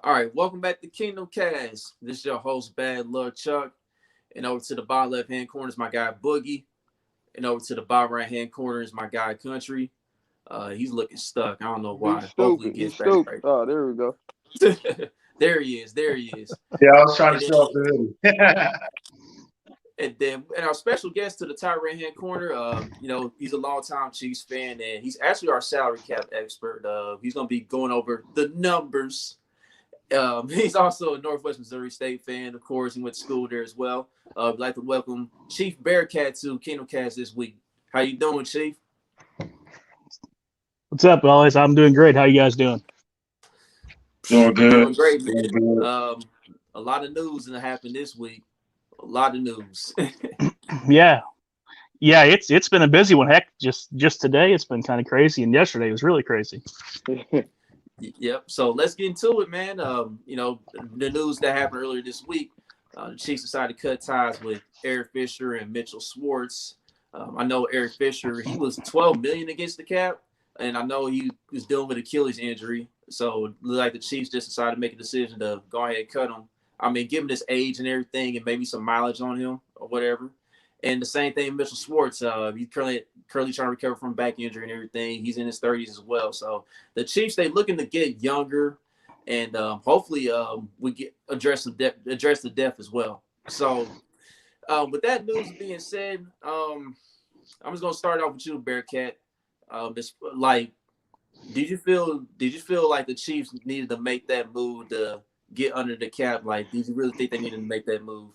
All right, welcome back to Kingdom Cast. This is your host, Bad Luck Chuck. And over to the bottom left hand corner is my guy Boogie. And over to the bottom right hand corner is my guy Country. He's looking stuck. I don't know He's why. Hopefully he stupid. gets He's back stupid. right. Oh, there we go. There he is. There he is. Yeah, I was trying to And then, show off the hoodie. and our special guest to the top right hand corner, he's a longtime Chiefs fan, and he's actually our salary cap expert. He's going to be going over the numbers. He's also a Northwest Missouri State fan, of course. He went to school there as well. I'd like to welcome Chief Bearcat to Kingdom Cast this week. How you doing, Chief? What's up, guys? I'm doing great. How you guys doing? Doing good. Doing great, man. Doing good. A lot of news that happened this week. A lot of news. Yeah, it's been a busy one. Heck, just today it's been kind of crazy, and yesterday was really crazy. Yep. So let's get into it, man. The news that happened earlier this week. The Chiefs decided to cut ties with Eric Fisher and Mitchell Schwartz. I know Eric Fisher, he was $12 million against the cap, and I know he was dealing with Achilles injury. So like the Chiefs just decided to make a decision to go ahead and cut him. I mean, give him his age and everything, and maybe some mileage on him or whatever. And the same thing, Mitchell Schwartz. He's currently trying to recover from back injury and everything. He's in his 30s as well. So the Chiefs, they looking to get younger, and hopefully we get address the depth as well. So with that news being said, I'm just gonna start off with you, Bearcat. Did you feel like the Chiefs needed to make that move to get under the cap? Like, did you really think they needed to make that move?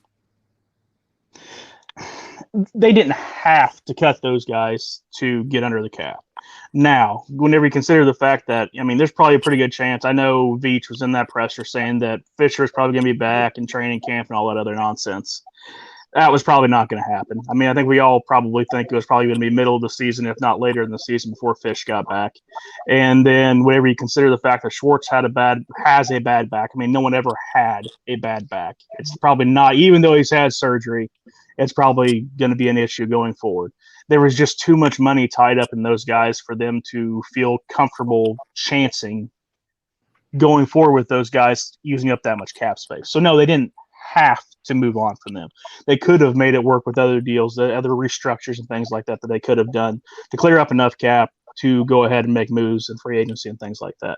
They didn't have to cut those guys to get under the cap. Now, whenever you consider the fact that, I mean, there's probably a pretty good chance. I know Veach was in that presser saying that Fisher is probably going to be back in training camp and all that other nonsense. That was probably not going to happen. I mean, I think we all probably think it was probably going to be middle of the season, if not later in the season, before Fish got back. And then whenever you consider the fact that Schwartz has a bad back, I mean, no one ever had a bad back. It's probably not, even though he's had surgery, it's probably going to be an issue going forward. There was just too much money tied up in those guys for them to feel comfortable chancing going forward with those guys using up that much cap space. So, no, they didn't have to move on from them. They could have made it work with other deals, other restructures and things like that they could have done to clear up enough cap to go ahead and make moves in free agency and things like that.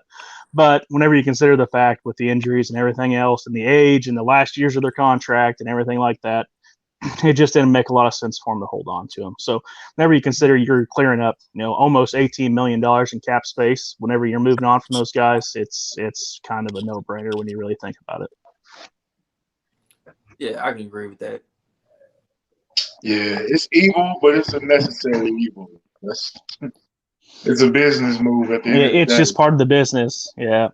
But whenever you consider the fact with the injuries and everything else and the age and the last years of their contract and everything like that, it just didn't make a lot of sense for them to hold on to him. So whenever you consider you're clearing up, almost $18 million in cap space, whenever you're moving on from those guys, it's kind of a no-brainer when you really think about it. Yeah, I can agree with that. Yeah, it's evil, but it's a necessary evil. It's a business move at the end of the day. It's just part of the business. Yeah.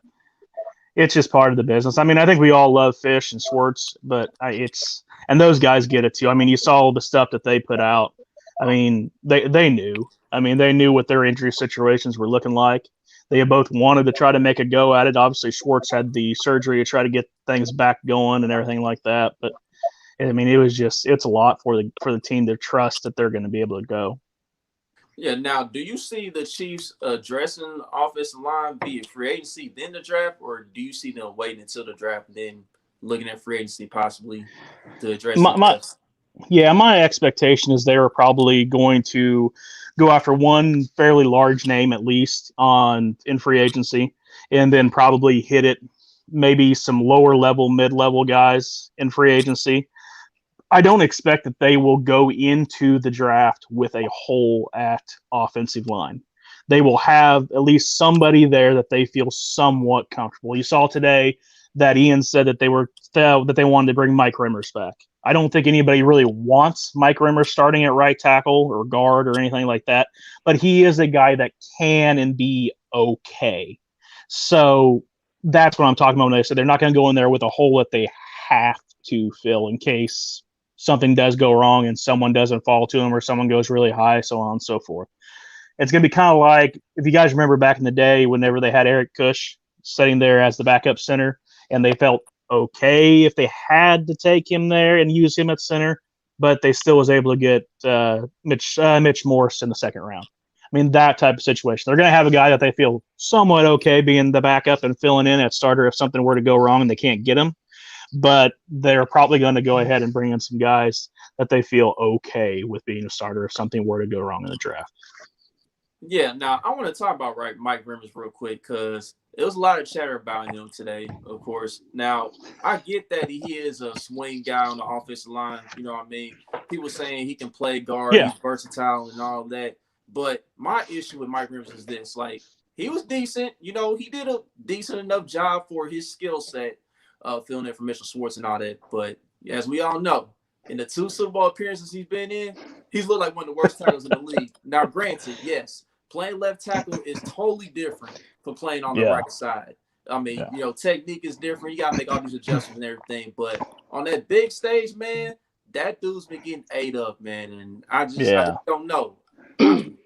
It's just part of the business. I mean, I think we all love Fish and Schwartz, but and those guys get it too. I mean, you saw all the stuff that they put out. I mean, they knew. I mean, they knew what their injury situations were looking like. They both wanted to try to make a go at it. Obviously, Schwartz had the surgery to try to get things back going and everything like that. But I mean, it's a lot for the team to trust that they're going to be able to go. Yeah. Now, do you see the Chiefs addressing the offensive line via free agency, then the draft, or do you see them waiting until the draft and then looking at free agency possibly to address my expectation is they are probably going to go after one fairly large name at least in free agency, and then probably hit it maybe some lower level, mid-level guys in free agency. I don't expect that they will go into the draft with a hole at offensive line. They will have at least somebody there that they feel somewhat comfortable. You saw today that Ian said that they wanted to bring Mike Rimmers back. I don't think anybody really wants Mike Rimmers starting at right tackle or guard or anything like that, but he is a guy that can and be okay. So that's what I'm talking about when they said they're not going to go in there with a hole that they have to fill in case something does go wrong and someone doesn't fall to him or someone goes really high, so on and so forth. It's going to be kind of like, if you guys remember back in the day, whenever they had Eric Kush sitting there as the backup center, and they felt okay if they had to take him there and use him at center, but they still was able to get Mitch Morse in the second round. I mean, that type of situation. They're going to have a guy that they feel somewhat okay being the backup and filling in at starter if something were to go wrong and they can't get him. But they're probably going to go ahead and bring in some guys that they feel okay with being a starter if something were to go wrong in the draft. Yeah, now I want to talk about Mike Remmers real quick because there was a lot of chatter about him today, of course. Now, I get that he is a swing guy on the offensive line. You know what I mean? People saying he can play guard, he's versatile and all that. But my issue with Mike Remmers is this. Like, he was decent. You know, he did a decent enough job for his skill set, filling in for Mitchell Schwartz and all that. But as we all know, in the 2 Super Bowl appearances he's been in, he's looked like one of the worst tackles in the league. Now, granted, yes, playing left tackle is totally different from playing on the right side. I mean, you know, technique is different. You got to make all these adjustments and everything. But on that big stage, man, that dude's been getting ate up, man. And I just don't know.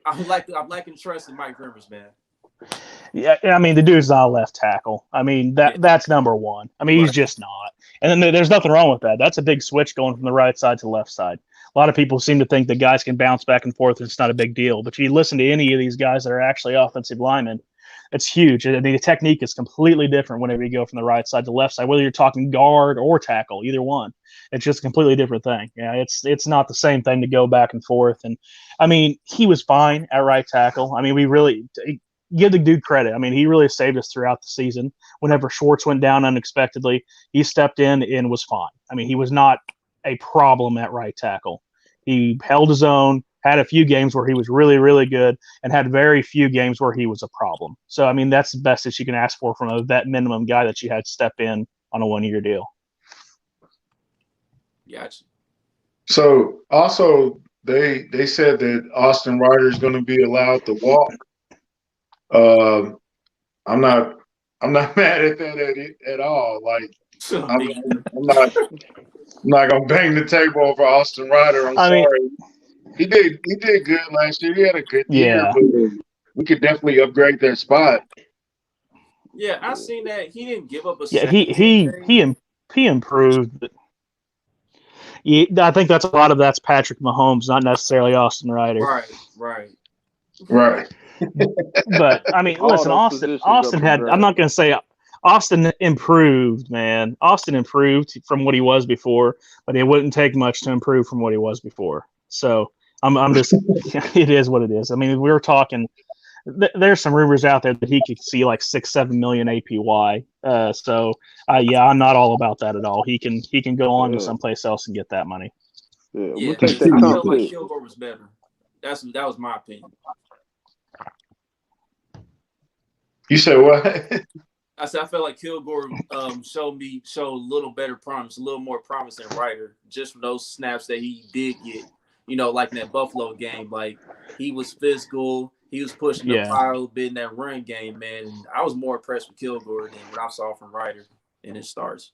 I'm lacking trust in Mike Remmers, man. Yeah, I mean, the dude's not a left tackle. I mean, that's number one. I mean, he's just not. And then there's nothing wrong with that. That's a big switch going from the right side to the left side. A lot of people seem to think that guys can bounce back and forth and it's not a big deal. But you listen to any of these guys that are actually offensive linemen, it's huge. I mean, the technique is completely different whenever you go from the right side to the left side, whether you're talking guard or tackle, either one. It's just a completely different thing. Yeah, it's not the same thing to go back and forth. And, I mean, he was fine at right tackle. I mean, we really give the dude credit. I mean, he really saved us throughout the season. Whenever Schwartz went down unexpectedly, he stepped in and was fine. I mean, he was not a problem at right tackle. He held his own, had a few games where he was really, really good, and had very few games where he was a problem. So, I mean, that's the best that you can ask for from a vet minimum guy that you had step in on a 1-year deal. Gotcha. So, also, they said that Austin Ryder is going to be allowed to walk. I'm not mad at that at all. Like, I'm not gonna bang the table over Austin Ryder. I'm sorry. He did good last year. He had a good year, but we could definitely upgrade that spot. Yeah, I seen that he didn't give up a. Yeah, he improved. I think that's a lot of that's Patrick Mahomes, not necessarily Austin Ryder. Right. But I mean, listen, Austin had. I'm not going to say Austin improved, man. Austin improved from what he was before, but it wouldn't take much to improve from what he was before. So I'm just, it is what it is. I mean, we were talking. There's some rumors out there that he could see like 6-7 million APY. I'm not all about that at all. He can go on to someplace else and get that money. Yeah, I felt like Kilgore was better. That was my opinion. You said what? I said I felt like Kilgore showed a little better promise, a little more promise than Ryder, just from those snaps that he did get. You know, like in that Buffalo game, like he was physical, he was pushing the fire a little bit in that run game, man. And I was more impressed with Kilgore than what I saw from Ryder in his starts.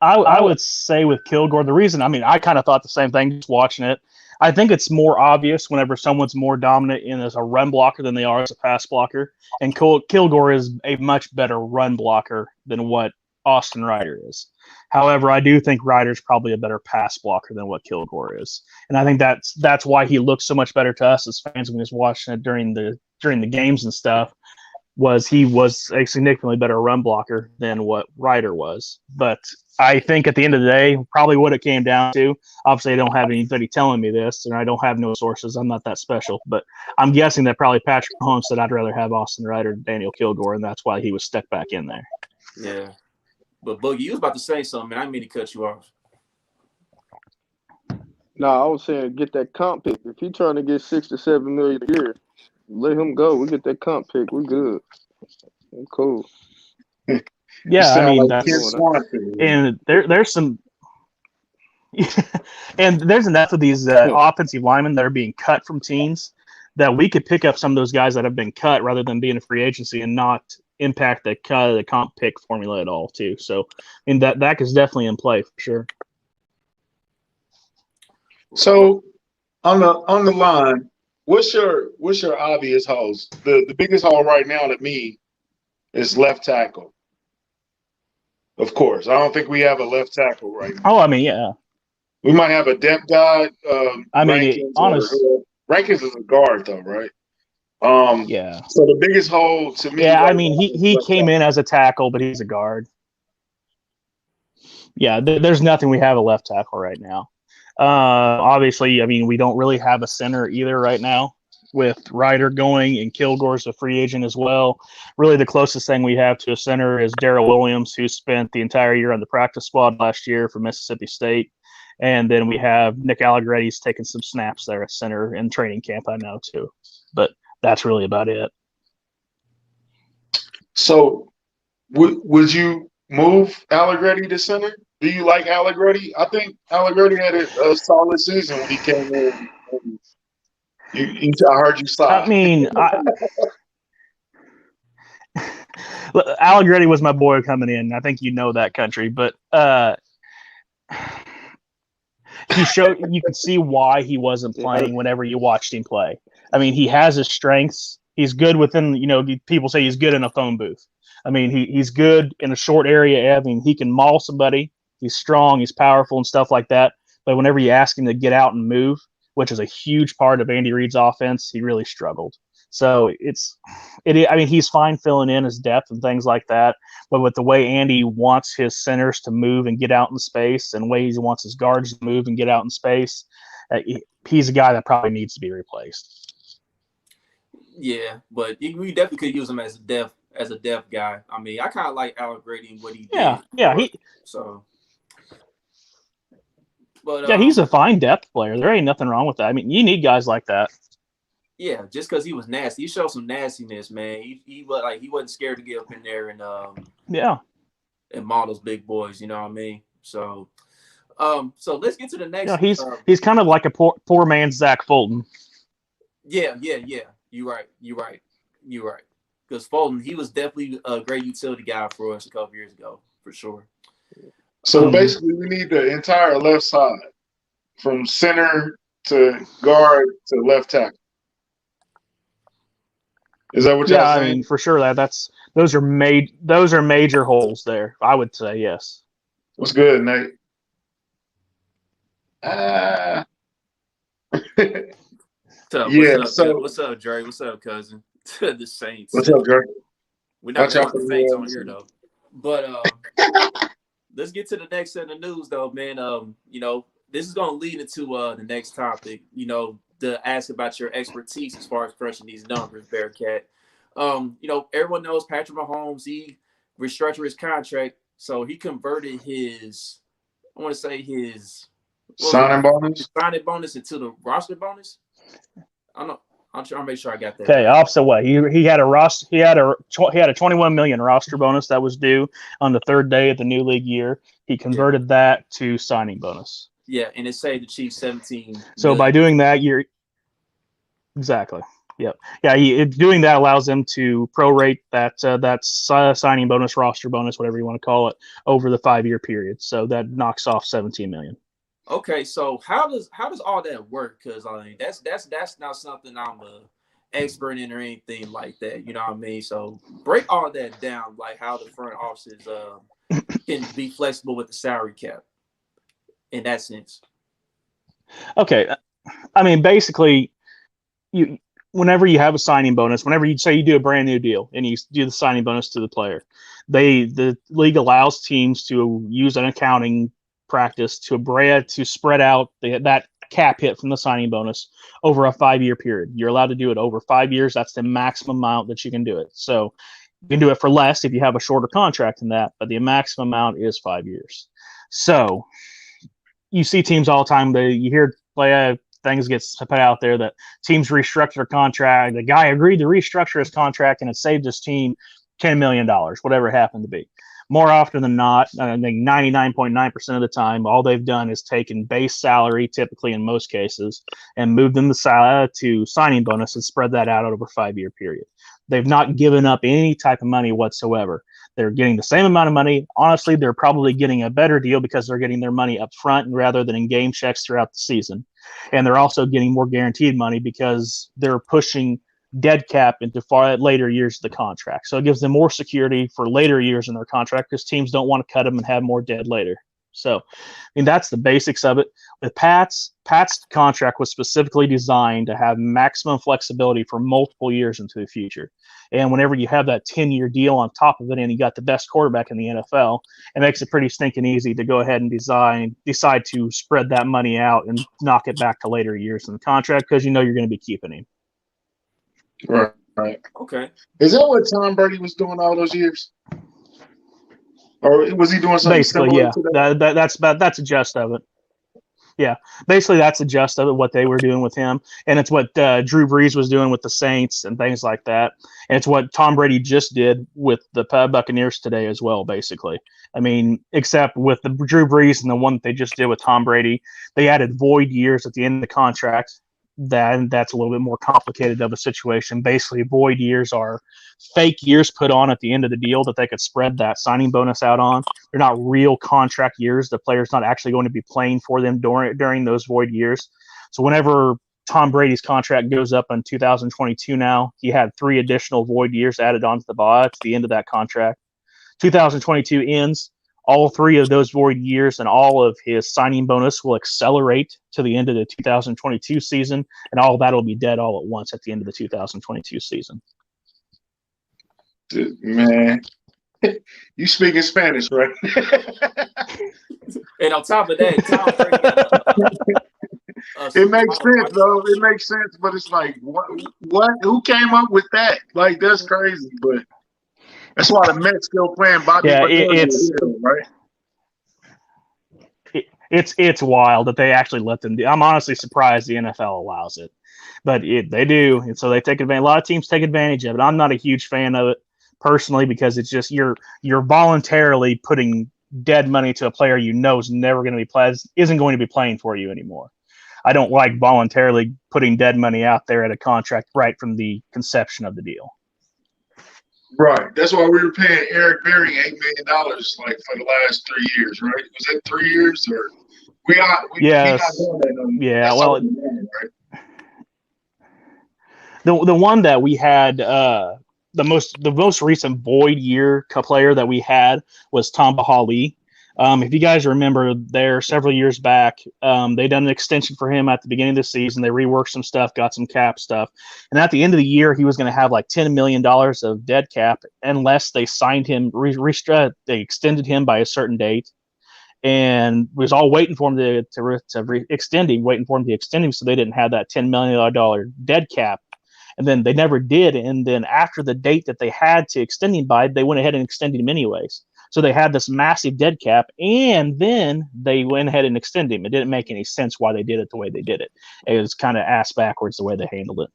I would say with Kilgore, the reason, I mean, I kind of thought the same thing just watching it. I think it's more obvious whenever someone's more dominant as a run blocker than they are as a pass blocker. And Kilgore is a much better run blocker than what Austin Ryder is. However, I do think Ryder's probably a better pass blocker than what Kilgore is. And I think that's why he looks so much better to us as fans when he was watching it during the games and stuff. He was a significantly better run blocker than what Ryder was. But I think at the end of the day, probably what it came down to, obviously I don't have anybody telling me this, and I don't have no sources. I'm not that special. But I'm guessing that probably Patrick Mahomes said I'd rather have Austin Ryder than Daniel Kilgore, and that's why he was stuck back in there. Yeah. But, Boogie, you was about to say something, man. I didn't mean to cut you off. No, I was saying get that comp pick. If he's trying to get 6 to 7 million a year, let him go. We get that comp pick. We're good. We're cool. Yeah, I mean, and there's some and there's enough of these offensive linemen that are being cut from teams that we could pick up some of those guys that have been cut rather than being a free agency and not impact the comp pick formula at all too. So, I mean, that is definitely in play for sure. So on the line, what's your obvious holes? The biggest hole right now to me is left tackle. Of course, I don't think we have a left tackle right now. Oh, I mean, yeah, we might have a depth guy. I mean, honestly, Rankins is a guard though, right? Yeah. So the biggest hole to me. Yeah, right I mean, now is he left came tackle. in as a tackle, but he's a guard. Yeah, there's nothing we have a left tackle right now. Obviously, I mean, we don't really have a center either right now with Ryder going and Kilgore's a free agent as well. Really, the closest thing we have to a center is Daryl Williams, who spent the entire year on the practice squad last year for Mississippi State. And then we have Nick Allegretti's taking some snaps there at center in training camp, I know, too. But that's really about it. So would you move Allegretti to center? Do you like Allegretti? I think Allegretti had a solid season when he came in. I heard you sigh. I mean, Allegretti was my boy coming in. I think you know that, country, but he showed you could see why he wasn't playing whenever you watched him play. I mean, he has his strengths. He's good within, people say he's good in a phone booth. I mean, he's good in a short area. I mean, he can maul somebody. He's strong. He's powerful and stuff like that. But whenever you ask him to get out and move, which is a huge part of Andy Reid's offense, he really struggled. So I mean, he's fine filling in his depth and things like that. But with the way Andy wants his centers to move and get out in space, and the way he wants his guards to move and get out in space, he's a guy that probably needs to be replaced. Yeah, but we definitely could use him as a depth guy. I mean, I kind of like Allegretti and what he did. Yeah, But he's a fine depth player. There ain't nothing wrong with that. I mean, you need guys like that. Yeah, just because he was nasty, he showed some nastiness, man. He wasn't scared to get up in there and maul those big boys. You know what I mean? So let's get to the next. Yeah, he's kind of like a poor man's Zach Fulton. Yeah. You're right. Because Fulton, he was definitely a great utility guy for us a couple years ago, for sure. So basically, we need the entire left side, from center to guard to left tackle. Is that what you're saying? I mean, for sure those are major holes there. I would say yes. What's good, Nate? What's up, Dre? What's up, cousin? The Saints. What's up, Dre? We're not talking the Saints on here though. But let's get to the next set of news, though, man. This is going to lead into the next topic. To ask about your expertise as far as crunching these numbers, Bearcat. Everyone knows Patrick Mahomes. He restructured his contract, so he converted his signing bonus into the roster bonus. I'm trying to make sure I got that. Okay, opposite way. He had a roster. He had a $21 million roster bonus that was due on the third day of the new league year. He converted that to signing bonus. Yeah, and it saved the Chiefs 17. So by doing that, you're exactly. Yep. Yeah, doing that allows them to prorate that signing bonus, roster bonus, whatever you want to call it, over the 5-year period. So that knocks off $17 million. Okay, so how does all that work? Because I mean, that's not something I'm an expert in or anything like that. You know what I mean? So break all that down, like how the front offices can be flexible with the salary cap in that sense. Okay, I mean, basically, whenever you have a signing bonus, whenever you say you do a brand new deal and you do the signing bonus to the player, the league allows teams to use an accounting practice to spread out that cap hit from the signing bonus over a 5-year period. You're allowed to do it over 5 years. That's the maximum amount that you can do it. So you can do it for less if you have a shorter contract than that, but the maximum amount is 5 years. So you see teams all the time. You hear things get put out there that teams restructure their contract. The guy agreed to restructure his contract and it saved his team $10 million, whatever it happened to be. More often than not, I think 99.9% of the time, all they've done is taken base salary, typically in most cases, and moved them to signing bonus and spread that out over a 5-year period. They've not given up any type of money whatsoever. They're getting the same amount of money. Honestly, they're probably getting a better deal because they're getting their money up front rather than in game checks throughout the season. And they're also getting more guaranteed money because they're pushing dead cap into far later years of the contract. So it gives them more security for later years in their contract because teams don't want to cut them and have more dead later. So, I mean, that's the basics of it. With Pat's contract was specifically designed to have maximum flexibility for multiple years into the future. And whenever you have that 10-year deal on top of it, and you got the best quarterback in the NFL, it makes it pretty stinking easy to go ahead and decide to spread that money out and knock it back to later years in the contract because you know you're going to be keeping him. Right. Right. Okay. Is that what Tom Brady was doing all those years? Or was he doing something Basically, similar yeah. to that? That's a gist of it. Yeah, basically that's a gist of it, what they were doing with him. And it's what Drew Brees was doing with the Saints and things like that. And it's what Tom Brady just did with the Buccaneers today as well, basically. I mean, except with the Drew Brees and the one that they just did with Tom Brady, they added void years at the end of the contract. That's a little bit more complicated of a situation. Basically, void years are fake years put on at the end of the deal that they could spread that signing bonus out on. They're not real contract years. The player's not actually going to be playing for them during those void years. So whenever Tom Brady's contract goes up in 2022 now, he had 3 additional void years added onto the end of that contract. 2022 ends. All 3 of those void years and all of his signing bonus will accelerate to the end of the 2022 season, and all of that will be dead all at once at the end of the 2022 season. Dude, man, you speaking Spanish, right? And on top of that, Tom Brady. It makes sense, though. It makes sense, but it's like, what? Who came up with that? Like, that's crazy, but. That's why the Mets still playing Bobby. Yeah, it's wild that they actually let them do. I'm honestly surprised the NFL allows it, but they do, and so they take advantage. A lot of teams take advantage of it. I'm not a huge fan of it personally because it's just you're voluntarily putting dead money to a player you know is never going to be isn't going to be playing for you anymore. I don't like voluntarily putting dead money out there at a contract right from the conception of the deal. Right. That's why we were paying Eric Berry $8 million like for the last 3 years, right? Was it 3 years or we not doing that? Yeah. Well, right? The one that we had the most recent void year player that we had was Tamba Hali. If you guys remember there several years back, they done an extension for him at the beginning of the season. They reworked some stuff, got some cap stuff. And at the end of the year, he was going to have like $10 million of dead cap unless they signed him, they extended him by a certain date. And was all waiting for him to extend him so they didn't have that $10 million dead cap. And then they never did. And then after the date that they had to extend him by, they went ahead and extended him anyways. So they had this massive dead cap, and then they went ahead and extended him. It didn't make any sense why they did it the way they did it. It was kind of ass backwards the way they handled it.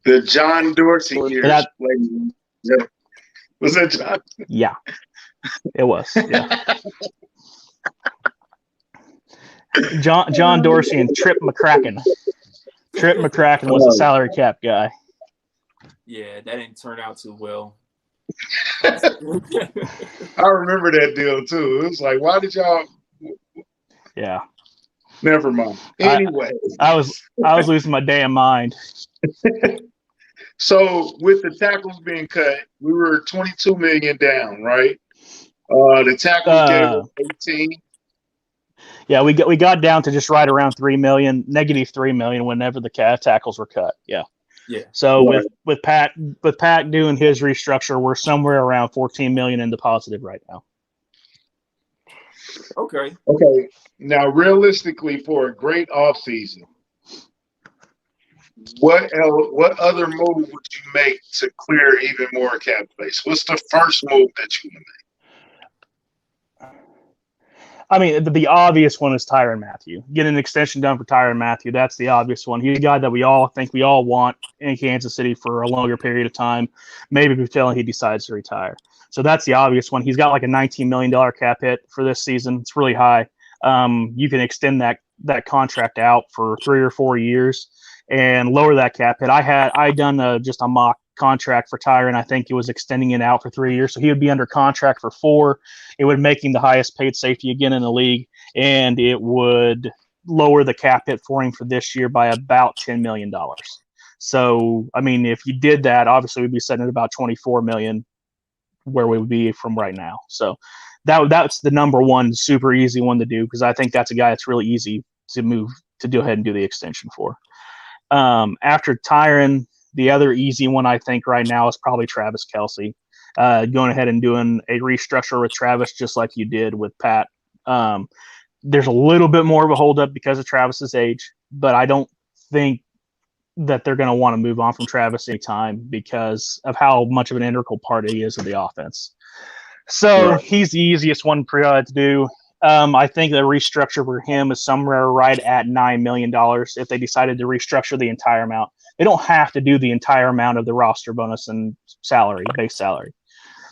The John Dorsey years. Was that John? Yeah, it was. Yeah. John Dorsey and Trip McCracken. Trip McCracken was the salary cap guy. Yeah, that didn't turn out too well. I remember that deal too. It was like, why did y'all? Yeah. Never mind. Anyway, I was losing my damn mind. So with the tackles being cut, we were 22 million down, right? The tackles gave 18. Yeah, we got down to just right around -3 million whenever the tackles were cut. Yeah. Yeah. So with Pat doing his restructure, we're somewhere around 14 million in the positive right now. Okay. Now, realistically, for a great offseason, what other move would you make to clear even more cap space? What's the first move that you would make? I mean, the obvious one is Tyrann Mathieu. Get an extension done for Tyrann Mathieu. That's the obvious one. He's a guy that we all want in Kansas City for a longer period of time, maybe until he decides to retire. So that's the obvious one. He's got like a $19 million cap hit for this season. It's really high. You can extend that contract out for 3 or 4 years and lower that cap hit. I done just a mock contract for Tyrann. I think it was extending it out for 3 years. So he would be under contract for 4. It would make him the highest paid safety again in the league. And it would lower the cap hit for him for this year by about $10 million. So, I mean, if you did that, obviously we'd be sitting at about 24 million where we would be from right now. So that's the number one super easy one to do, because I think that's a guy that's really easy to move to go ahead and do the extension for. After Tyrann, the other easy one I think right now is probably Travis Kelce. Going ahead and doing a restructure with Travis just like you did with Pat. There's a little bit more of a holdup because of Travis's age, but I don't think that they're going to want to move on from Travis anytime because of how much of an integral part he is of the offense. So he's the easiest one to do. I think the restructure for him is somewhere right at $9 million if they decided to restructure the entire amount. They don't have to do the entire amount of the roster bonus and salary, base salary.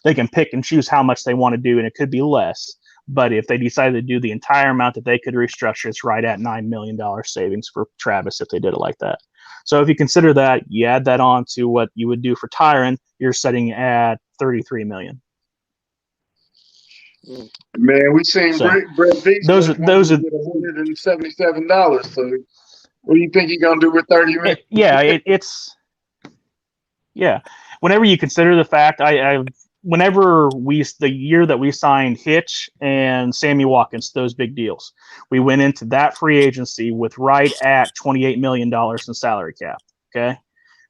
They can pick and choose how much they want to do, and it could be less. But if they decided to do the entire amount that they could restructure, it's right at $9 million savings for Travis if they did it like that. So if you consider that, you add that on to what you would do for Tyrann, you're setting at $33 million. Man, we seen Brett Veach. Those are $177. So what do you think he's gonna do with $30 million? Yeah. Whenever you consider the fact, the year that we signed Hitch and Sammy Watkins, those big deals, we went into that free agency with right at $28 million in salary cap. Okay.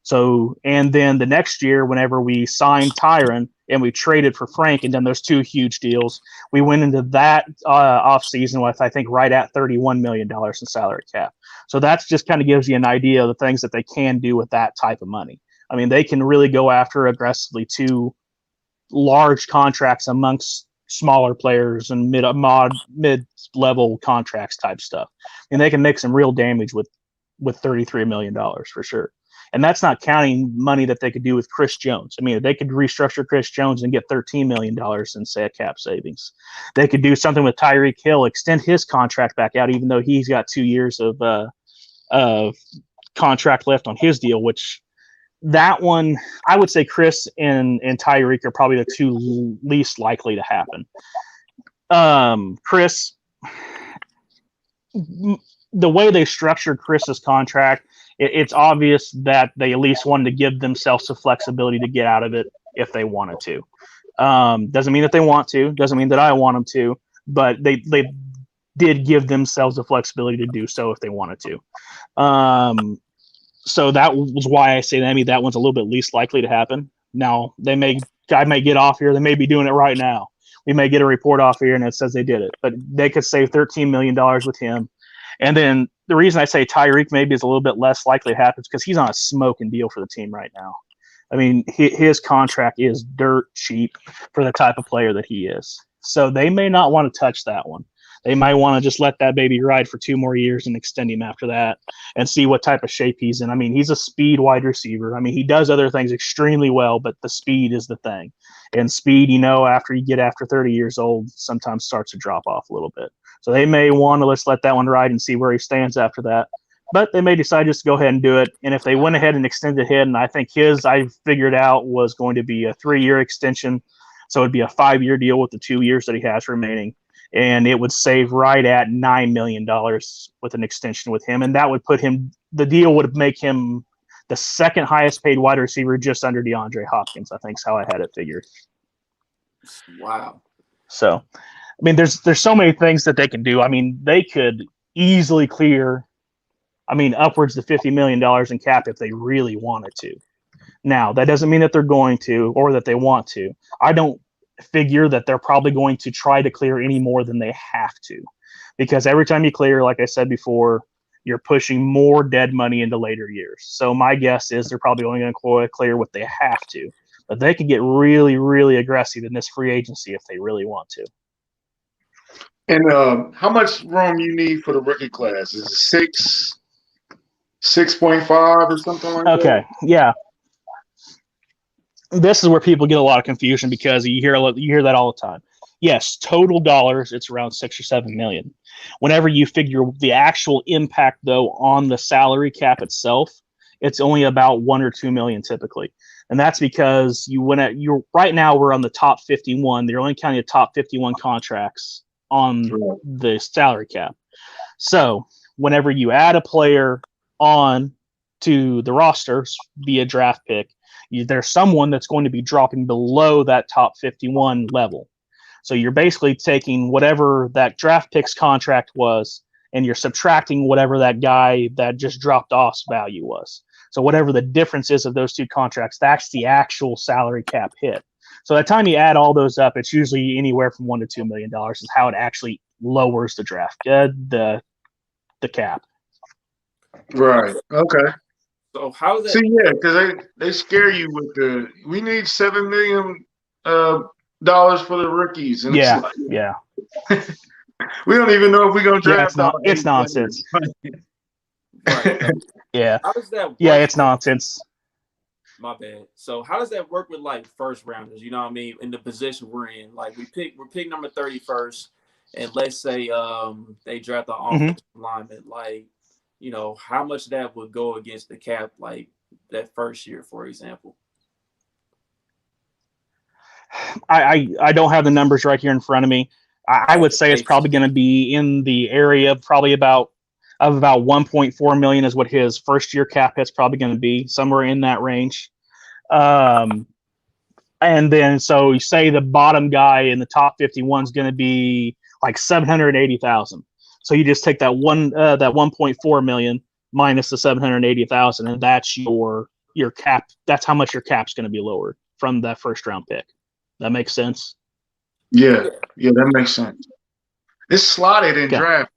So, and then the next year, whenever we signed Tyrann and we traded for Frank and done those two huge deals, we went into that offseason with, I think, right at $31 million in salary cap. So that's just kind of gives you an idea of the things that they can do with that type of money. I mean, they can really go after aggressively two large contracts amongst smaller players and mid-level contracts type stuff. And they can make some real damage with $33 million for sure. And that's not counting money that they could do with Chris Jones. I mean, they could restructure Chris Jones and get $13 million in cap savings. They could do something with Tyreek Hill, extend his contract back out, even though he's got 2 years of contract left on his deal, which that one, I would say Chris and Tyreek are probably the two least likely to happen. Chris, the way they structured Chris's contract, it's obvious that they at least wanted to give themselves the flexibility to get out of it if they wanted to. Doesn't mean that they want to, doesn't mean that I want them to, but they did give themselves the flexibility to do so if they wanted to. So that was why I say that one's a little bit least likely to happen. Now, I may get off here. They may be doing it right now. We may get a report off here and it says they did it, but they could save $13 million with him. And then the reason I say Tyreek maybe is a little bit less likely to happen is because he's on a smoking deal for the team right now. I mean, his contract is dirt cheap for the type of player that he is. So they may not want to touch that one. They might want to just let that baby ride for 2 more years and extend him after that and see what type of shape he's in. I mean, he's a speed wide receiver. I mean, he does other things extremely well, but the speed is the thing. And speed, after you get after 30 years old, sometimes starts to drop off a little bit. So they may want to let that one ride and see where he stands after that. But they may decide just to go ahead and do it. And if they went ahead and extended him, and I think I figured out was going to be a 3-year extension. So it'd be a 5-year deal with the 2 years that he has remaining. And it would save right at $9 million with an extension with him. And that would put him, the deal would make him the second highest paid wide receiver just under DeAndre Hopkins, I think is how I had it figured. Wow. So, I mean, there's so many things that they can do. I mean, they could easily clear, upwards to $50 million in cap if they really wanted to. Now, that doesn't mean that they're going to or that they want to. I don't figure that they're probably going to try to clear any more than they have to, because every time you clear, like I said before, you're pushing more dead money into later years. So my guess is they're probably only going to clear what they have to, but they could get really, really aggressive in this free agency if they really want to. And how much room you need for the rookie class? Is it 6.5 or something like that? Okay, yeah. This is where people get a lot of confusion because you hear that all the time. Yes, total dollars, it's around 6 or 7 million. Whenever you figure the actual impact, though, on the salary cap itself, it's only about 1 or 2 million typically. And that's because right now we're on the top 51. They're only counting the top 51 contracts on the salary cap. So whenever you add a player on to the rosters via draft pick, there's someone that's going to be dropping below that top 51 level. So you're basically taking whatever that draft picks contract was, and you're subtracting whatever that guy that just dropped off's value was. So whatever the difference is of those two contracts, that's the actual salary cap hit. So by the time you add all those up, it's usually anywhere from $1 to $2 million is how it actually lowers the draft, the cap. Right. Okay. So how is that? See, yeah, because they scare you with we need $7 million dollars for the rookies, and Yeah, it's like, yeah. we don't even know if we're gonna draft. It's nonsense. Right. Yeah. How does that work? Yeah, it's nonsense. My bad. So how does that work with like first rounders? You know what I mean? In the position we're in, like we're pick number 31st, and let's say they draft an offensive lineman. Like, you know, how much of that would go against the cap, like that first year, for example? I don't have the numbers right here in front of me. I would say it's probably going to be in the area of probably about 1.4 million is what his first year cap hit's probably going to be, somewhere in that range. And then so you say the bottom guy in the top 51 is going to be like 780,000. So you just take that 1.4 million minus the 780,000, and that's your cap. That's how much your cap's going to be lowered from that first round pick. That makes sense. Yeah, that makes sense. It's slotted in draft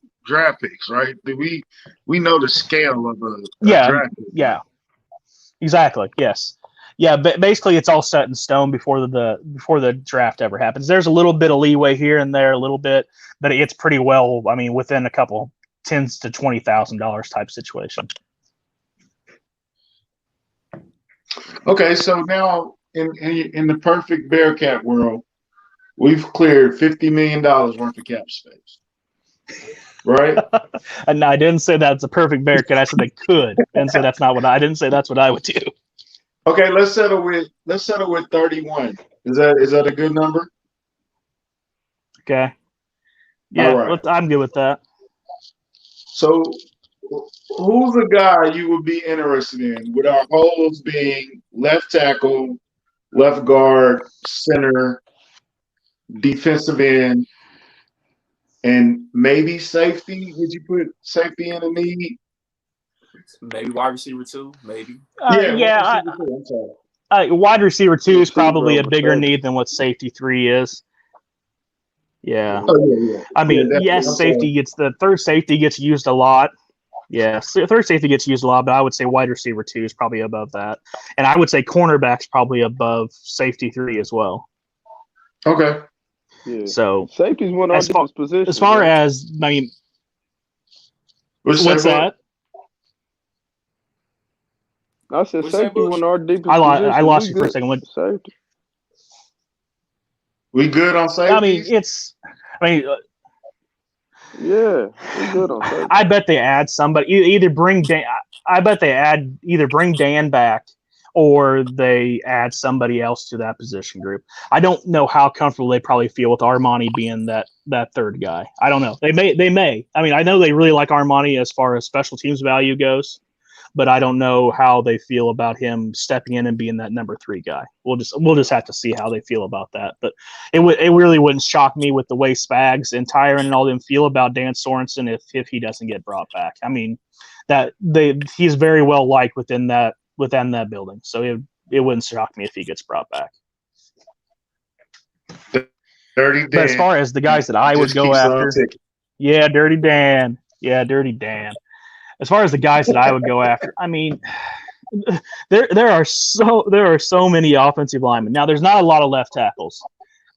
picks, right? We know the scale of a draft pick. Yeah, exactly. Yes, yeah. But basically, it's all set in stone before the draft ever happens. There's a little bit of leeway here and there, a little bit, but it's pretty well. I mean, within a couple $10,000 to $20,000 type situation. Okay, so now in the perfect Bearcat world, we've cleared $50 million worth of cap space, right? And I didn't say that's a perfect Bearcat. I said they could, and so that's not what I didn't say. That's what I would do. Okay, let's settle with 31. Is that a good number? Okay. Yeah, right. I'm good with that. So, who's the guy you would be interested in? With our holes being left tackle, left guard, center, defensive end, and maybe safety. Would you put safety in a need? Maybe wide receiver 2, maybe. Wide receiver 2 is probably a bigger need than what safety 3 is. Yeah. I mean, yes, the third safety gets used a lot. Yeah, third safety gets used a lot, but I would say wide receiver 2 is probably above that. And I would say cornerback's probably above safety 3 as well. Okay. Yeah. So safety's one of our deepest positions. As far as, I mean, what's that? I said safety one of our deepest positions. I lost you for a second. Safety. We good on safety? Yeah, we're good on safety. I bet they add somebody. Either bring Dan back, or they add somebody else to that position group. I don't know how comfortable they probably feel with Armani being that third guy. I don't know. They may. I mean, I know they really like Armani as far as special teams value goes, but I don't know how they feel about him stepping in and being that number 3 guy. We'll just have to see how they feel about that. But it really wouldn't shock me with the way Spags and Tyrann and all them feel about Dan Sorensen if he doesn't get brought back. I mean, he's very well liked within that building, so it wouldn't shock me if he gets brought back. Dirty Dan. But as far as the guys that I would go after, Dirty Dan. Yeah, Dirty Dan. As far as the guys that I would go after, I mean, there are so many offensive linemen. Now, there's not a lot of left tackles.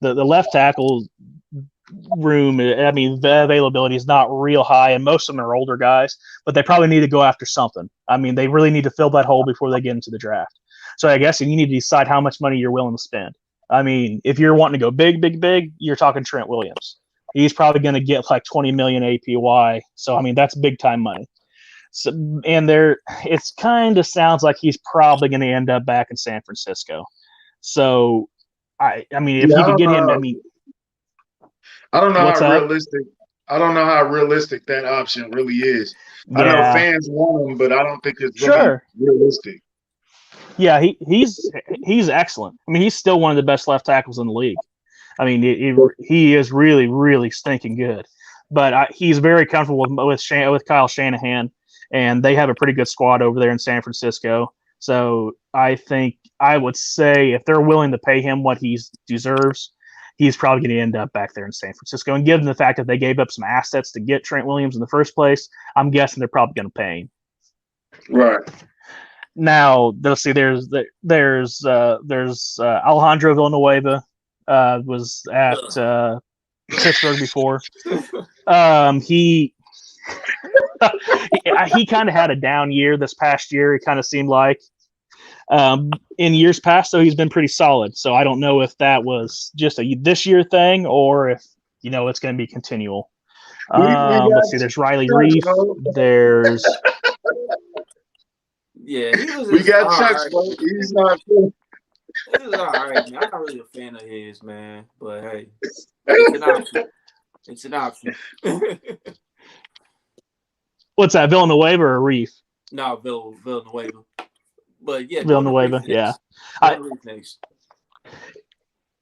The left tackle room, I mean, the availability is not real high, and most of them are older guys, but they probably need to go after something. I mean, they really need to fill that hole before they get into the draft. So I guess you need to decide how much money you're willing to spend. I mean, if you're wanting to go big, you're talking Trent Williams. He's probably going to get like 20 million APY. So, I mean, that's big time money. So, and it's kind of sounds like he's probably going to end up back in San Francisco. So, I mean, if you could get him, I mean, I don't know how realistic. I don't know how realistic that option really is. Yeah. I know fans want him, but I don't think it's really realistic. Yeah, he's excellent. I mean, he's still one of the best left tackles in the league. I mean, he is really, really stinking good. But he's very comfortable with Kyle Shanahan, and they have a pretty good squad over there in San Francisco. So I think I would say if they're willing to pay him what he deserves, he's probably going to end up back there in San Francisco. And given the fact that they gave up some assets to get Trent Williams in the first place, I'm guessing they're probably going to pay him. Right. Now, let's see. There's Alejandro Villanueva was at Pittsburgh before. He kind of had a down year this past year. It kind of seemed like in years past, though, he's been pretty solid. So I don't know if that was just a this year thing or if it's going to be continual. Let's see. There's Riley Reef. There's yeah. We got Chuck. Right. He's not. He was all right, man. I'm not really a fan of his, man. But hey, it's an option. It's an option. What's that, Villanueva or Reef? No, Villanueva. But yeah, Villanueva, yeah. Next.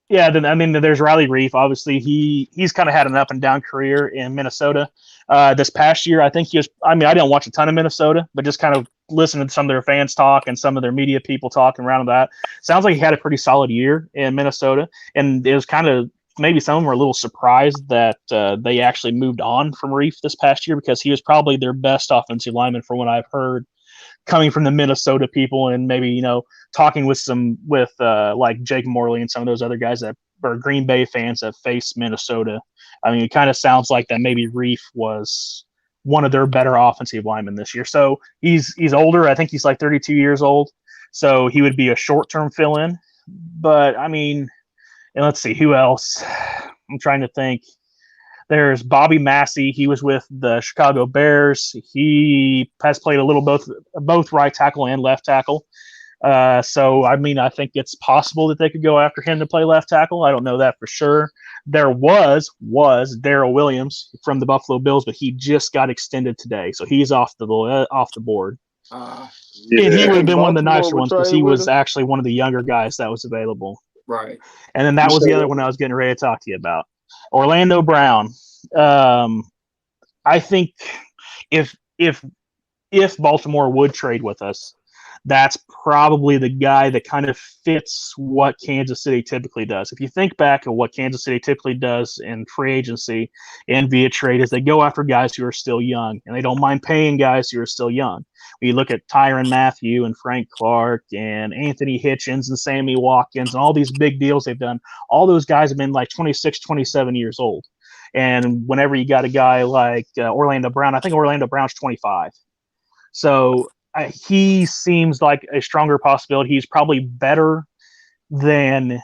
Yeah, then there's Riley Reef. Obviously, he's kind of had an up and down career in Minnesota. This past year, I think he was. I mean, I didn't watch a ton of Minnesota, but just kind of listening to some of their fans talk and some of their media people talking around that. Sounds like he had a pretty solid year in Minnesota, and it was kind of maybe some of them were a little surprised that they actually moved on from Reef this past year because he was probably their best offensive lineman from what I've heard coming from the Minnesota people and maybe, talking with like Jake Morley and some of those other guys that are Green Bay fans that face Minnesota. I mean, it kind of sounds like that maybe Reef was one of their better offensive linemen this year. So he's older. I think he's like 32 years old. So he would be a short-term fill-in. But, I mean, and let's see, who else? I'm trying to think. There's Bobby Massey. He was with the Chicago Bears. He has played a little both right tackle and left tackle. So, I mean, I think it's possible that they could go after him to play left tackle. I don't know that for sure. There was Daryl Williams from the Buffalo Bills, but he just got extended today. So he's off the board. And he would have been one of the nicer ones because he was actually one of the younger guys that was available. Right. And then that was the other one I was getting ready to talk to you about. Orlando Brown. I think if Baltimore would trade with us, that's probably the guy that kind of fits what Kansas City typically does. If you think back at what Kansas City typically does in free agency and via trade is they go after guys who are still young, and they don't mind paying guys who are still young. When you look at Tyrann Mathieu and Frank Clark and Anthony Hitchens and Sammy Watkins and all these big deals they've done, all those guys have been like 26, 27 years old. And whenever you got a guy like Orlando Brown, I think Orlando Brown's 25. So he seems like a stronger possibility. He's probably better than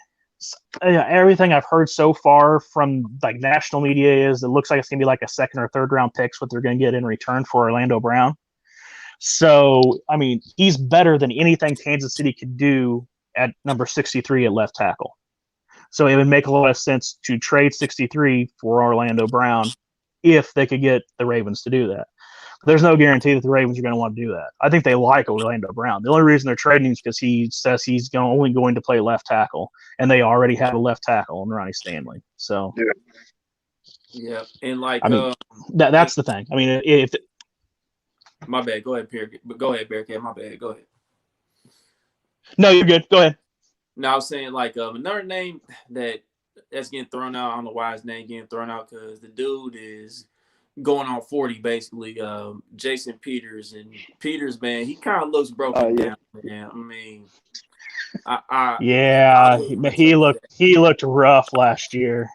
everything I've heard so far from like national media is it looks like it's going to be like a second or third round picks what they're going to get in return for Orlando Brown. So, I mean, he's better than anything Kansas City could do at number 63 at left tackle. So it would make a lot of sense to trade 63 for Orlando Brown if they could get the Ravens to do that. There's no guarantee that the Ravens are going to want to do that. I think they like Orlando Brown. The only reason they're trading is because he says he's only going to play left tackle, and they already have a left tackle in Ronnie Stanley. So, yeah, and like, I mean, that's the thing. I mean, if my bad, go ahead, Pierre. Go ahead, Bearcat. My bad, go ahead. No, you're good. Go ahead. No, I was saying like another name that's getting thrown out. I don't know why his name getting thrown out because the dude is going on 40 basically. Jason Peters, and Peters, man, he kind of looks broken down. Man. I mean, he looked rough last year.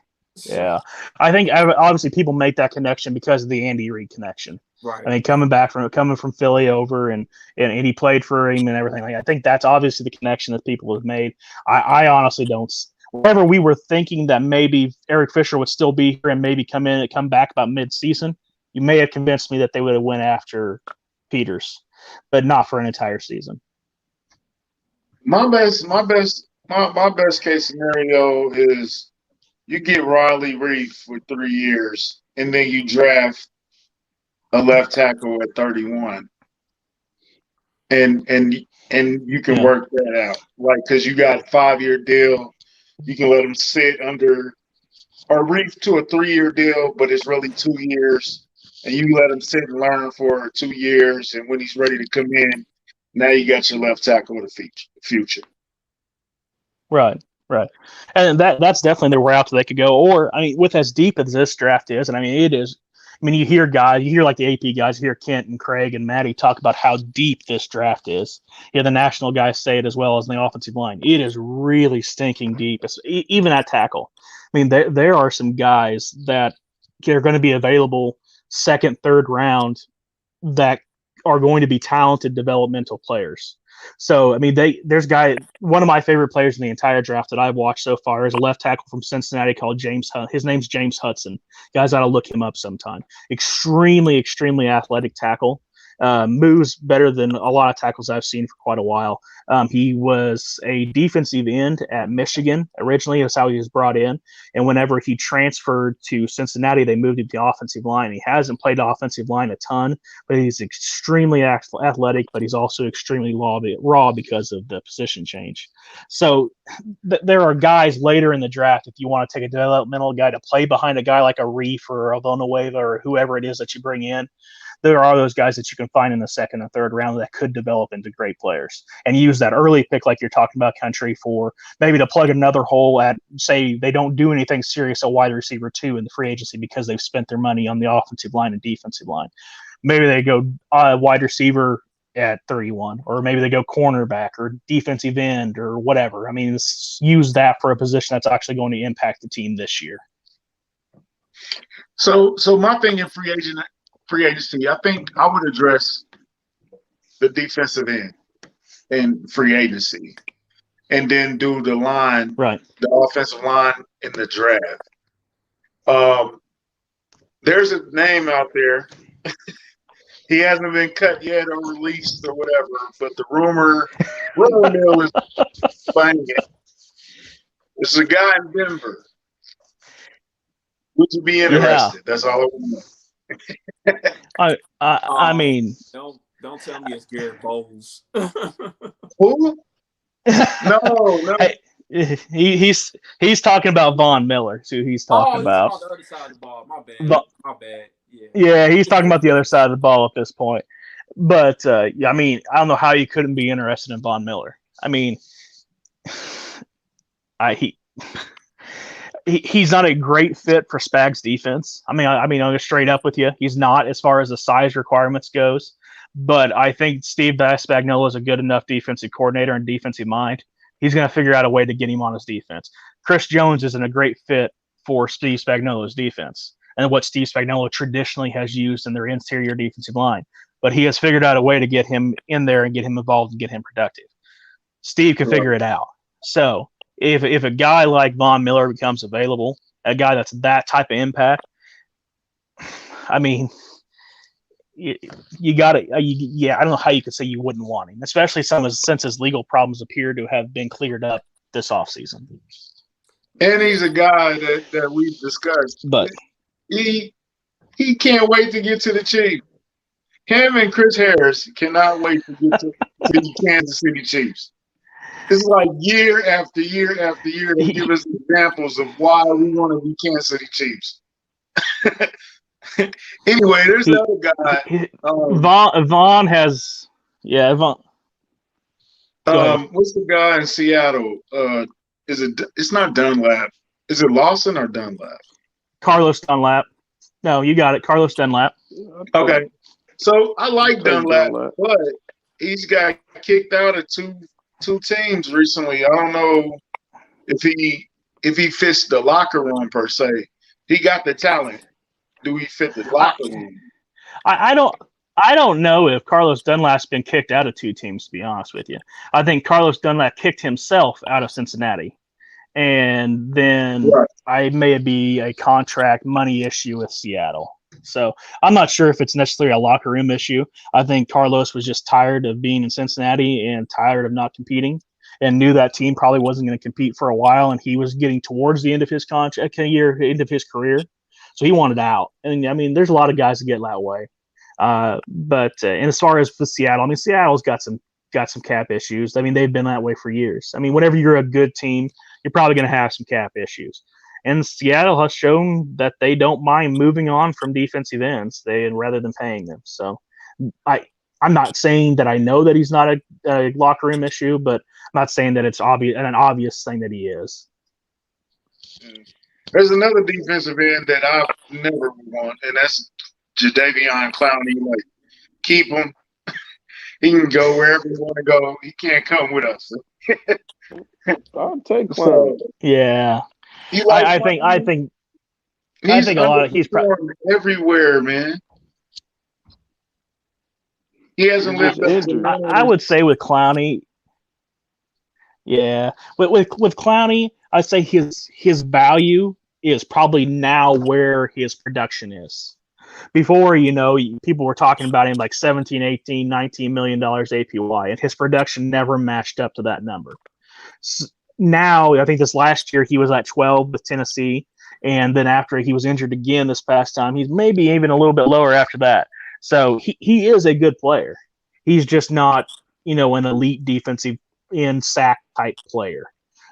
Yeah, I think obviously people make that connection because of the Andy Reid connection. Right. I mean, coming from Philly over and he played for him and everything. Like, I think that's obviously the connection that people have made. I honestly don't. Whenever we were thinking that maybe Eric Fisher would still be here and maybe come back about mid-season, you may have convinced me that they would have went after Peters, but not for an entire season. My best case scenario is you get Riley Reef for 3 years, and then you draft a left tackle at 31, and you can work that out, like because you got a 5-year deal. You can let him sit under or Reef to a 3-year deal, but it's really 2 years, and you let him sit and learn for 2 years, and when he's ready to come in, now you got your left tackle of the future. Right. And that's definitely the route that they could go. Or, I mean, with as deep as this draft is, and I mean, it is, I mean, you hear like the AP guys, you hear Kent and Craig and Maddie talk about how deep this draft is. Yeah, the national guys say it as well as the offensive line. It is really stinking deep, even at tackle. I mean, there are some guys that are going to be available second, third round that are going to be talented developmental players. So, I mean, one of my favorite players in the entire draft that I've watched so far is a left tackle from Cincinnati called his name's James Hudson. Guys ought to look him up sometime. Extremely, extremely athletic tackle. Moves better than a lot of tackles I've seen for quite a while. He was a defensive end at Michigan originally. That's how he was brought in. And whenever he transferred to Cincinnati, they moved him to the offensive line. He hasn't played the offensive line a ton, but he's extremely athletic, but he's also extremely raw because of the position change. So there are guys later in the draft, if you want to take a developmental guy to play behind a guy like a Reef or a Villanueva or whoever it is that you bring in, there are those guys that you can find in the second and third round that could develop into great players and use that early pick like you're talking about, Country, for maybe to plug another hole at, say, they don't do anything serious at wide receiver 2 in the free agency because they've spent their money on the offensive line and defensive line. Maybe they go wide receiver at 31, or maybe they go cornerback or defensive end or whatever. I mean, use that for a position that's actually going to impact the team this year. So my thing in free agency, I think I would address the defensive end in free agency and then do the line, right, the offensive line in the draft. There's a name out there. He hasn't been cut yet or released or whatever, but the rumor mill is banging. There's a guy in Denver. Would you be interested? Yeah. That's all I want to know. I mean, don't tell me it's Garrett Bowles. Who? No. He's talking about Von Miller. That's who he's talking about. On the other side of the ball. My bad. Yeah, he's talking about the other side of the ball at this point. But I mean, I don't know how you couldn't be interested in Von Miller. I mean, he's not a great fit for Spags' defense. I mean, I'm going straight up with you. He's not as far as the size requirements goes. But I think Steve Spagnuolo is a good enough defensive coordinator and defensive mind. He's going to figure out a way to get him on his defense. Chris Jones isn't a great fit for Steve Spagnuolo's defense and what Steve Spagnuolo traditionally has used in their interior defensive line. But he has figured out a way to get him in there and get him involved and get him productive. Steve can figure it out. So if a guy like Von Miller becomes available, a guy that's that type of impact, I mean, you got to, I don't know how you could say you wouldn't want him, especially since his legal problems appear to have been cleared up this offseason. And he's a guy that we've discussed. But he can't wait to get to the Chiefs. Him and Chris Harris cannot wait to get to the Kansas City Chiefs. It's like year after year after year they give us examples of why we want to be Kansas City Chiefs. Anyway, there's another guy. Vaughn has, Vaughn. What's the guy in Seattle? It's not Dunlap. Is it Lawson or Dunlap? Carlos Dunlap. No, you got it. Carlos Dunlap. Okay. So I like Dunlap, but he's got kicked out of two teams recently. I don't know if he fits the locker room per se. He got the talent. Do we fit the locker room? I don't know if Carlos Dunlap's been kicked out of two teams, to be honest with you. I think Carlos Dunlap kicked himself out of Cincinnati. And then I may be a contract money issue with Seattle. So I'm not sure if it's necessarily a locker room issue. I think Carlos was just tired of being in Cincinnati and tired of not competing and knew that team probably wasn't going to compete for a while. And he was getting towards the end of his contract, end of his career. So he wanted out. And I mean, there's a lot of guys that get that way. But as far as for Seattle, I mean, Seattle's got some cap issues. I mean, they've been that way for years. I mean, whenever you're a good team, you're probably going to have some cap issues. And Seattle has shown that they don't mind moving on from defensive ends rather than paying them. So I'm not saying that I know that he's not a locker room issue, but I'm not saying that it's an obvious thing that he is. There's another defensive end that I've never want, and that's Jadeveon Clowney. Like, keep him. He can go wherever he want to go. He can't come with us. I'll take Clowney. Yeah, I think a lot of he's probably everywhere, man. He hasn't lived up to I would say with Clowney. Yeah, with Clowney, I'd say his value is probably now where his production is. Before, people were talking about him like 17, 18, 19 million dollars APY, and his production never matched up to that number. So now, I think this last year he was at 12 with Tennessee, and then after he was injured again this past time, he's maybe even a little bit lower after that. So he is a good player. He's just not, an elite defensive end sack type player.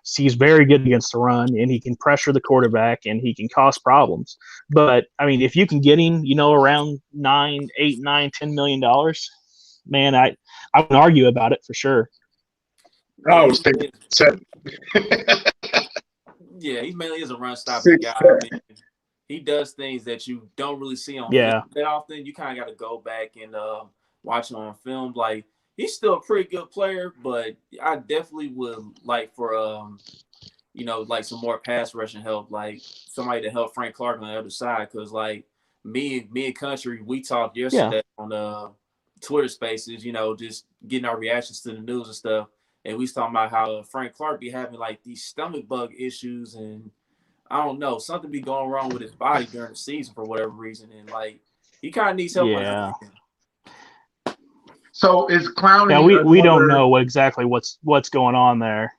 So he's very good against the run, and he can pressure the quarterback, and he can cause problems. But I mean, if you can get him, around $8, $9, $10 million, man, I wouldn't argue about it for sure. I was thinking 7. Yeah, he mainly is a run stopping guy. I mean, he does things that you don't really see on film that often. You kind of got to go back and watch him on film. Like, he's still a pretty good player, but I definitely would like for like some more pass rushing help, like somebody to help Frank Clark on the other side. Because like me and Country, we talked yesterday on Twitter Spaces, just getting our reactions to the news and stuff, and we was talking about how Frank Clark be having like these stomach bug issues, and I don't know, something be going wrong with his body during the season for whatever reason, and like he kind of needs help. Yeah. So is Clowney? Yeah, we don't know exactly what's going on there.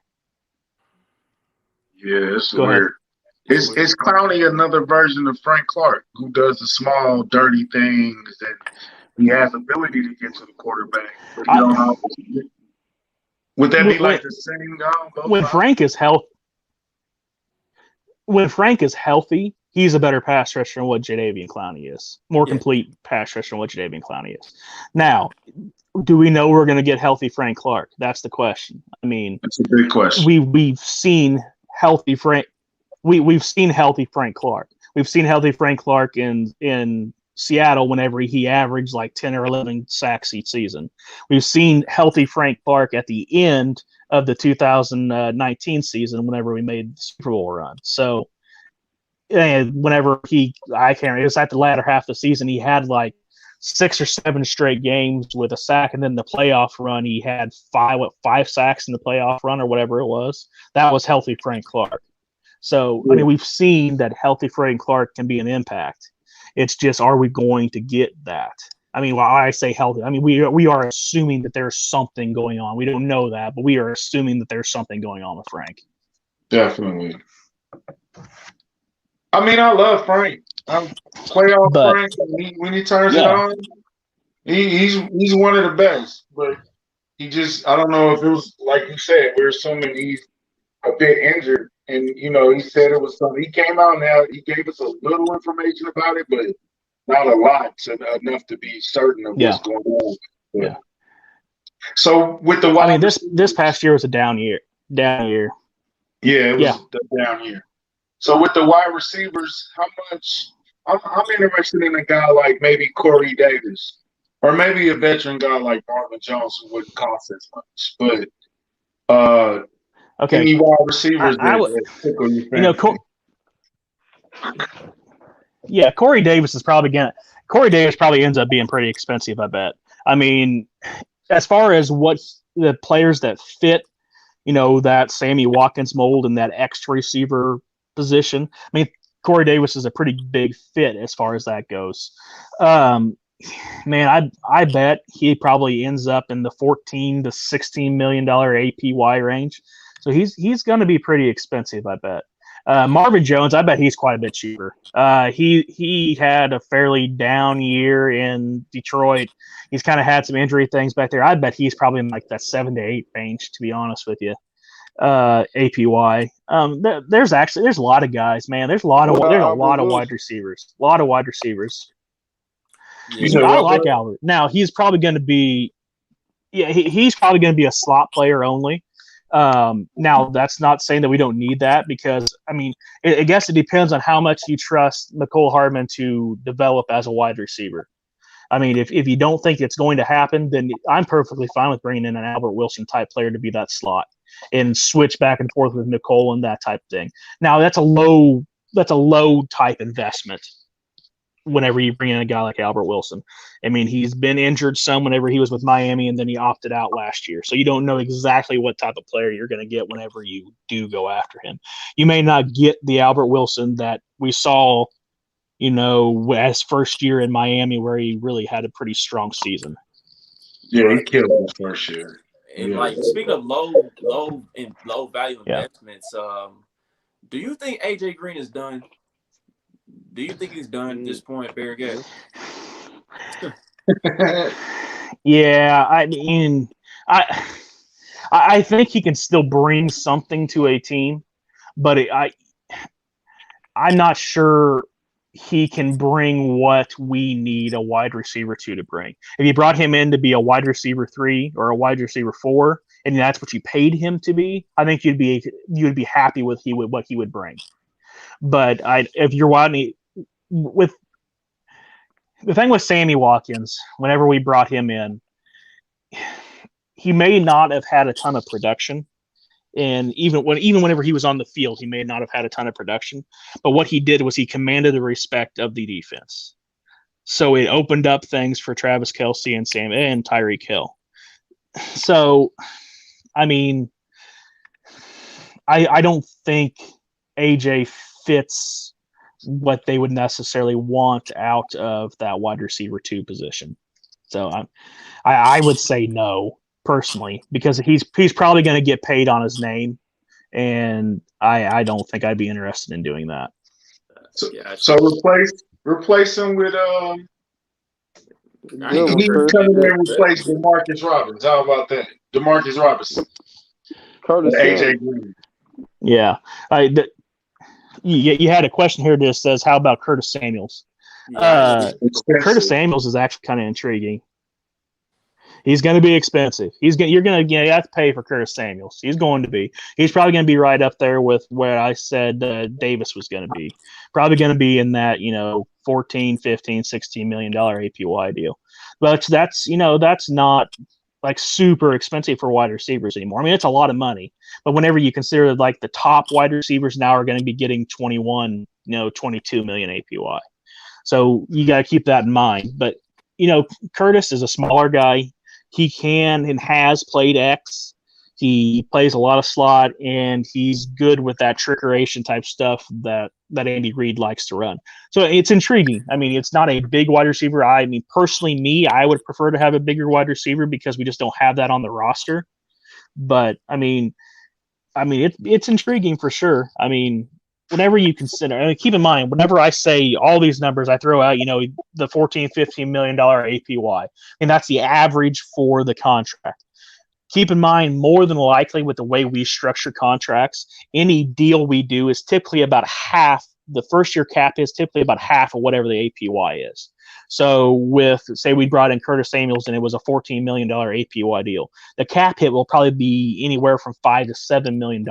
Yeah, it's weird. Is Clowney another version of Frank Clark who does the small, dirty things and he has ability to get to the quarterback, but he don't know. Would that be like the same guy? When Frank is healthy, he's a better pass rusher than what Jadeveon Clowney is. More complete pass rusher than what Jadeveon Clowney is. Now, do we know we're going to get healthy Frank Clark? That's the question. I mean, that's a big question. We've seen healthy Frank. We've seen healthy Frank Clark. We've seen healthy Frank Clark in Seattle whenever he averaged like 10 or 11 sacks each season. We've seen healthy Frank Clark at the end of the 2019 season whenever we made the Super Bowl run. So, whenever it was at the latter half of the season, he had like 6 or 7 straight games with a sack, and then the playoff run he had 5 sacks in the playoff run or whatever it was. That was healthy Frank Clark. So I mean, we've seen that healthy Frank Clark can be an impact. It's just, are we going to get that? I mean, when I say healthy, I mean we are assuming that there's something going on. We don't know that, but we are assuming that there's something going on with Frank. Definitely. I mean, I love Frank. Playoff Frank, when he turns it on, he's one of the best. But he just, I don't know if it was like you said, we're assuming he's a bit injured, and he said it was something. He came out now, he gave us a little information about it, but not a lot, enough to be certain of what's going on. Yeah. So with the wide, I mean, this past year was a down year. Yeah, it was a down year. So with the wide receivers, how much? I'm interested in a guy like maybe Corey Davis, or maybe a veteran guy like Marvin Jones who wouldn't cost as much. But any wide receivers that tickle your fantasy? Corey Davis probably ends up being pretty expensive, I bet. I mean, as far as what the players that fit, that Sammy Watkins mold and that X receiver position, I mean, Corey Davis is a pretty big fit as far as that goes. Man, I bet he probably ends up in the $14 to $16 million APY range. So he's going to be pretty expensive, I bet. Marvin Jones, I bet he's quite a bit cheaper. He had a fairly down year in Detroit. He's kind of had some injury things back there. I bet he's probably in like that 7 to 8 range, to be honest with you. APY. There's a lot of guys, man. There's a lot of wide receivers. A lot of wide receivers. Yeah. I like Albert. Now he's probably going to be, he's probably going to be a slot player only. Now that's not saying that we don't need that, because I mean, I guess it depends on how much you trust Mecole Hardman to develop as a wide receiver. I mean, if you don't think it's going to happen, then I'm perfectly fine with bringing in an Albert Wilson type player to be that slot and switch back and forth with Mecole and that type of thing. Now that's a low type investment whenever you bring in a guy like Albert Wilson. I mean, he's been injured some whenever he was with Miami, and then he opted out last year. So you don't know exactly what type of player you're going to get whenever you do go after him. You may not get the Albert Wilson that we saw, as first year in Miami, where he really had a pretty strong season. Yeah, he killed his first year. And like, speaking of low value investments, do you think AJ Green is done? Do you think he's done at this point, Barrett? Yeah, I mean, I think he can still bring something to a team, but I'm not sure he can bring what we need a wide receiver to bring. If you brought him in to be a wide receiver 3 or a wide receiver 4, and that's what you paid him to be, I think you'd be happy with what he would bring. But if you're wanting with the thing with Sammy Watkins, whenever we brought him in, he may not have had a ton of production. And even whenever he was on the field, he may not have had a ton of production. But what he did was he commanded the respect of the defense. So it opened up things for Travis Kelce and Tyreek Hill. So, I mean, I don't think AJ fits what they would necessarily want out of that wide receiver 2 position. So I would say no, personally, because he's probably going to get paid on his name, and I don't think I'd be interested in doing that. So replace him with he's coming in and replace DeMarcus Robinson. How about that? DeMarcus Robinson. AJ Green. Yeah. You had a question here that says, how about Curtis Samuels? Curtis Samuels is actually kind of intriguing. He's going to be expensive. You're going to have to pay for Curtis Samuels. He's going to be. He's probably going to be right up there with where I said Davis was going to be. Probably going to be in that, $14, $15, $16 million APY deal. But that's not like super expensive for wide receivers anymore. I mean, it's a lot of money. But whenever you consider like the top wide receivers now are going to be getting 21, 22 million APY. So you got to keep that in mind. But, Curtis is a smaller guy. He can and has played X. He plays a lot of slot, and he's good with that trickeration type stuff that Andy Reid likes to run. So it's intriguing. I mean, it's not a big wide receiver. I mean, personally, I would prefer to have a bigger wide receiver because we just don't have that on the roster. But I mean, it's intriguing for sure. I mean, whenever you consider, keep in mind, whenever I say all these numbers, I throw out, the $14, $15 million APY, and that's the average for the contract. Keep in mind, more than likely, with the way we structure contracts, any deal we do is typically about half. The first year cap is typically about half of whatever the APY is. So say we brought in Curtis Samuels and it was a $14 million APY deal, the cap hit will probably be anywhere from $5 to $7 million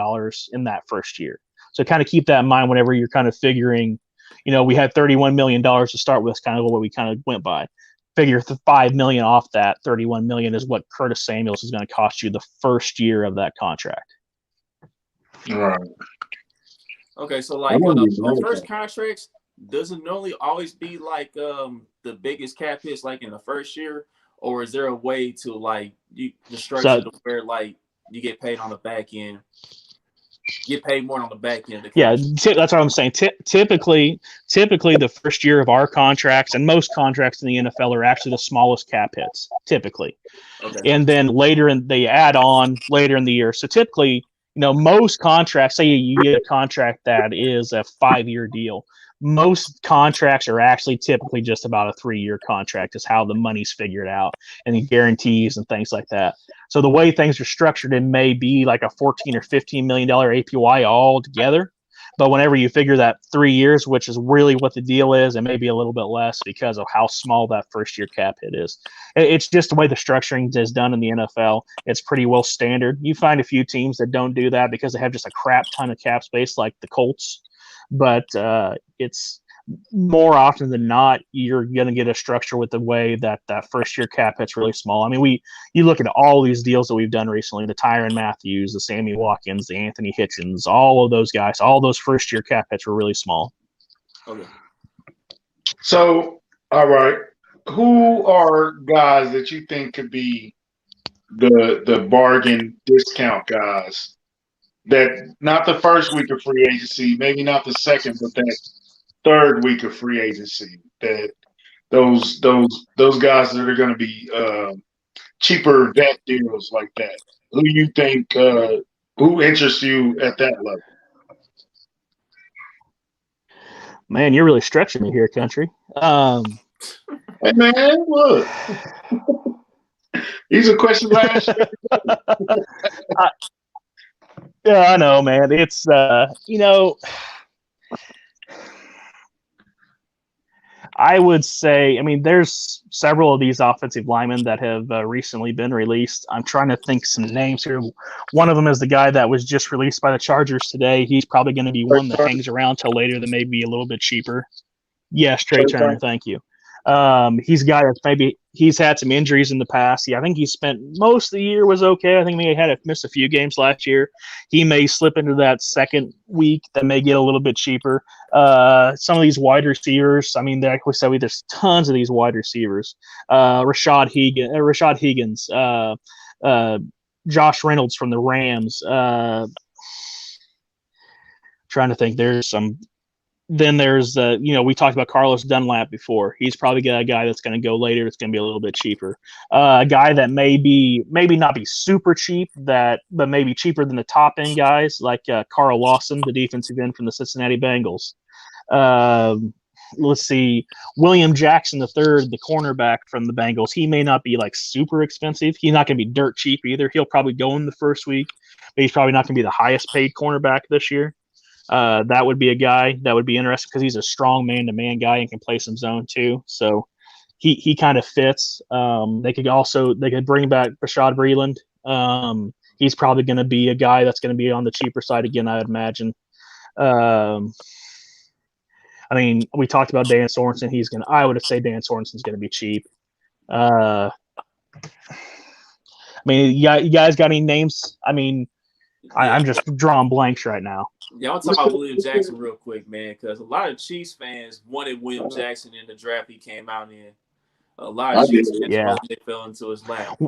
in that first year. So kind of keep that in mind whenever you're kind of figuring, we had $31 million to start with, kind of what we kind of went by. Figure $5 million off that $31 million is what Curtis Samuels is going to cost you the first year of that contract. Right. Okay, so like on first contracts, does it normally always be like the biggest cap hits like in the first year, or is there a way to like you structure it where like you get paid on the back end? Get paid more on the back end. Yeah, that's what I'm saying. Typically, the first year of our contracts and most contracts in the NFL are actually the smallest cap hits. Typically, okay. And then they add on later in the year. So typically, most contracts, say you get a contract that is a 5-year deal. Most contracts are actually typically just about a 3-year contract is how the money's figured out and the guarantees and things like that. So the way things are structured, it may be like a $14 or $15 million APY all together. But whenever you figure that 3 years, which is really what the deal is, it may be a little bit less because of how small that first year cap hit is. It's just the way the structuring is done in the NFL. It's pretty well standard. You find a few teams that don't do that because they have just a crap ton of cap space, like the Colts. But it's more often than not, you're going to get a structure with the way that first year cap hit's really small. I mean, you look at all these deals that we've done recently, the Tyrann Mathieu, the Sammy Watkins, the Anthony Hitchens, all of those guys, all those first year cap hits were really small. Okay. So, all right, who are guys that you think could be the bargain discount guys? That not the first week of free agency, maybe not the second, but that third week of free agency. That those guys that are going to be cheaper vet deals like that. Who you think? Who interests you at that level? Man, you're really stretching me here, country. Hey man, look. These are questions I asked you. Yeah, I know, man. It's I would say, I mean, there's several of these offensive linemen that have recently been released. I'm trying to think some names here. One of them is the guy that was just released by the Chargers today. He's probably going to be one that hangs around till later that may be a little bit cheaper. Yes, Trey Turner. Thank you. He's a guy that's maybe he's had some injuries in the past. I think he spent most of the year was okay. I think he had to miss a few games last year. He may slip into that second week that may get a little bit cheaper. Some of these wide receivers, I mean, like we said, there's tons of these wide receivers. Rashad Higgins, Josh Reynolds from the Rams. Trying to think, there's some. Then there's we talked about Carlos Dunlap before. He's probably a guy that's going to go later. It's going to be a little bit cheaper. A guy that maybe not be super cheap, but maybe cheaper than the top end guys like Carl Lawson, the defensive end from the Cincinnati Bengals. Let's see, William Jackson III, the cornerback from the Bengals. He may not be like super expensive. He's not going to be dirt cheap either. He'll probably go in the first week, but he's probably not going to be the highest paid cornerback this year. That would be a guy that would be interesting because he's a strong man-to-man guy and can play some zone too. So he kind of fits. They could bring back Rashad Breeland. He's probably going to be a guy that's going to be on the cheaper side again, I would imagine. I mean, we talked about Dan Sorensen. I would say Dan Sorensen's going to be cheap. I mean, you guys got any names? I mean, I'm just drawing blanks right now. Yeah, I'll talk about William Jackson real quick, man, because a lot of Chiefs fans wanted William Jackson in the draft he came out in. A lot of Chiefs fans fell into his lap.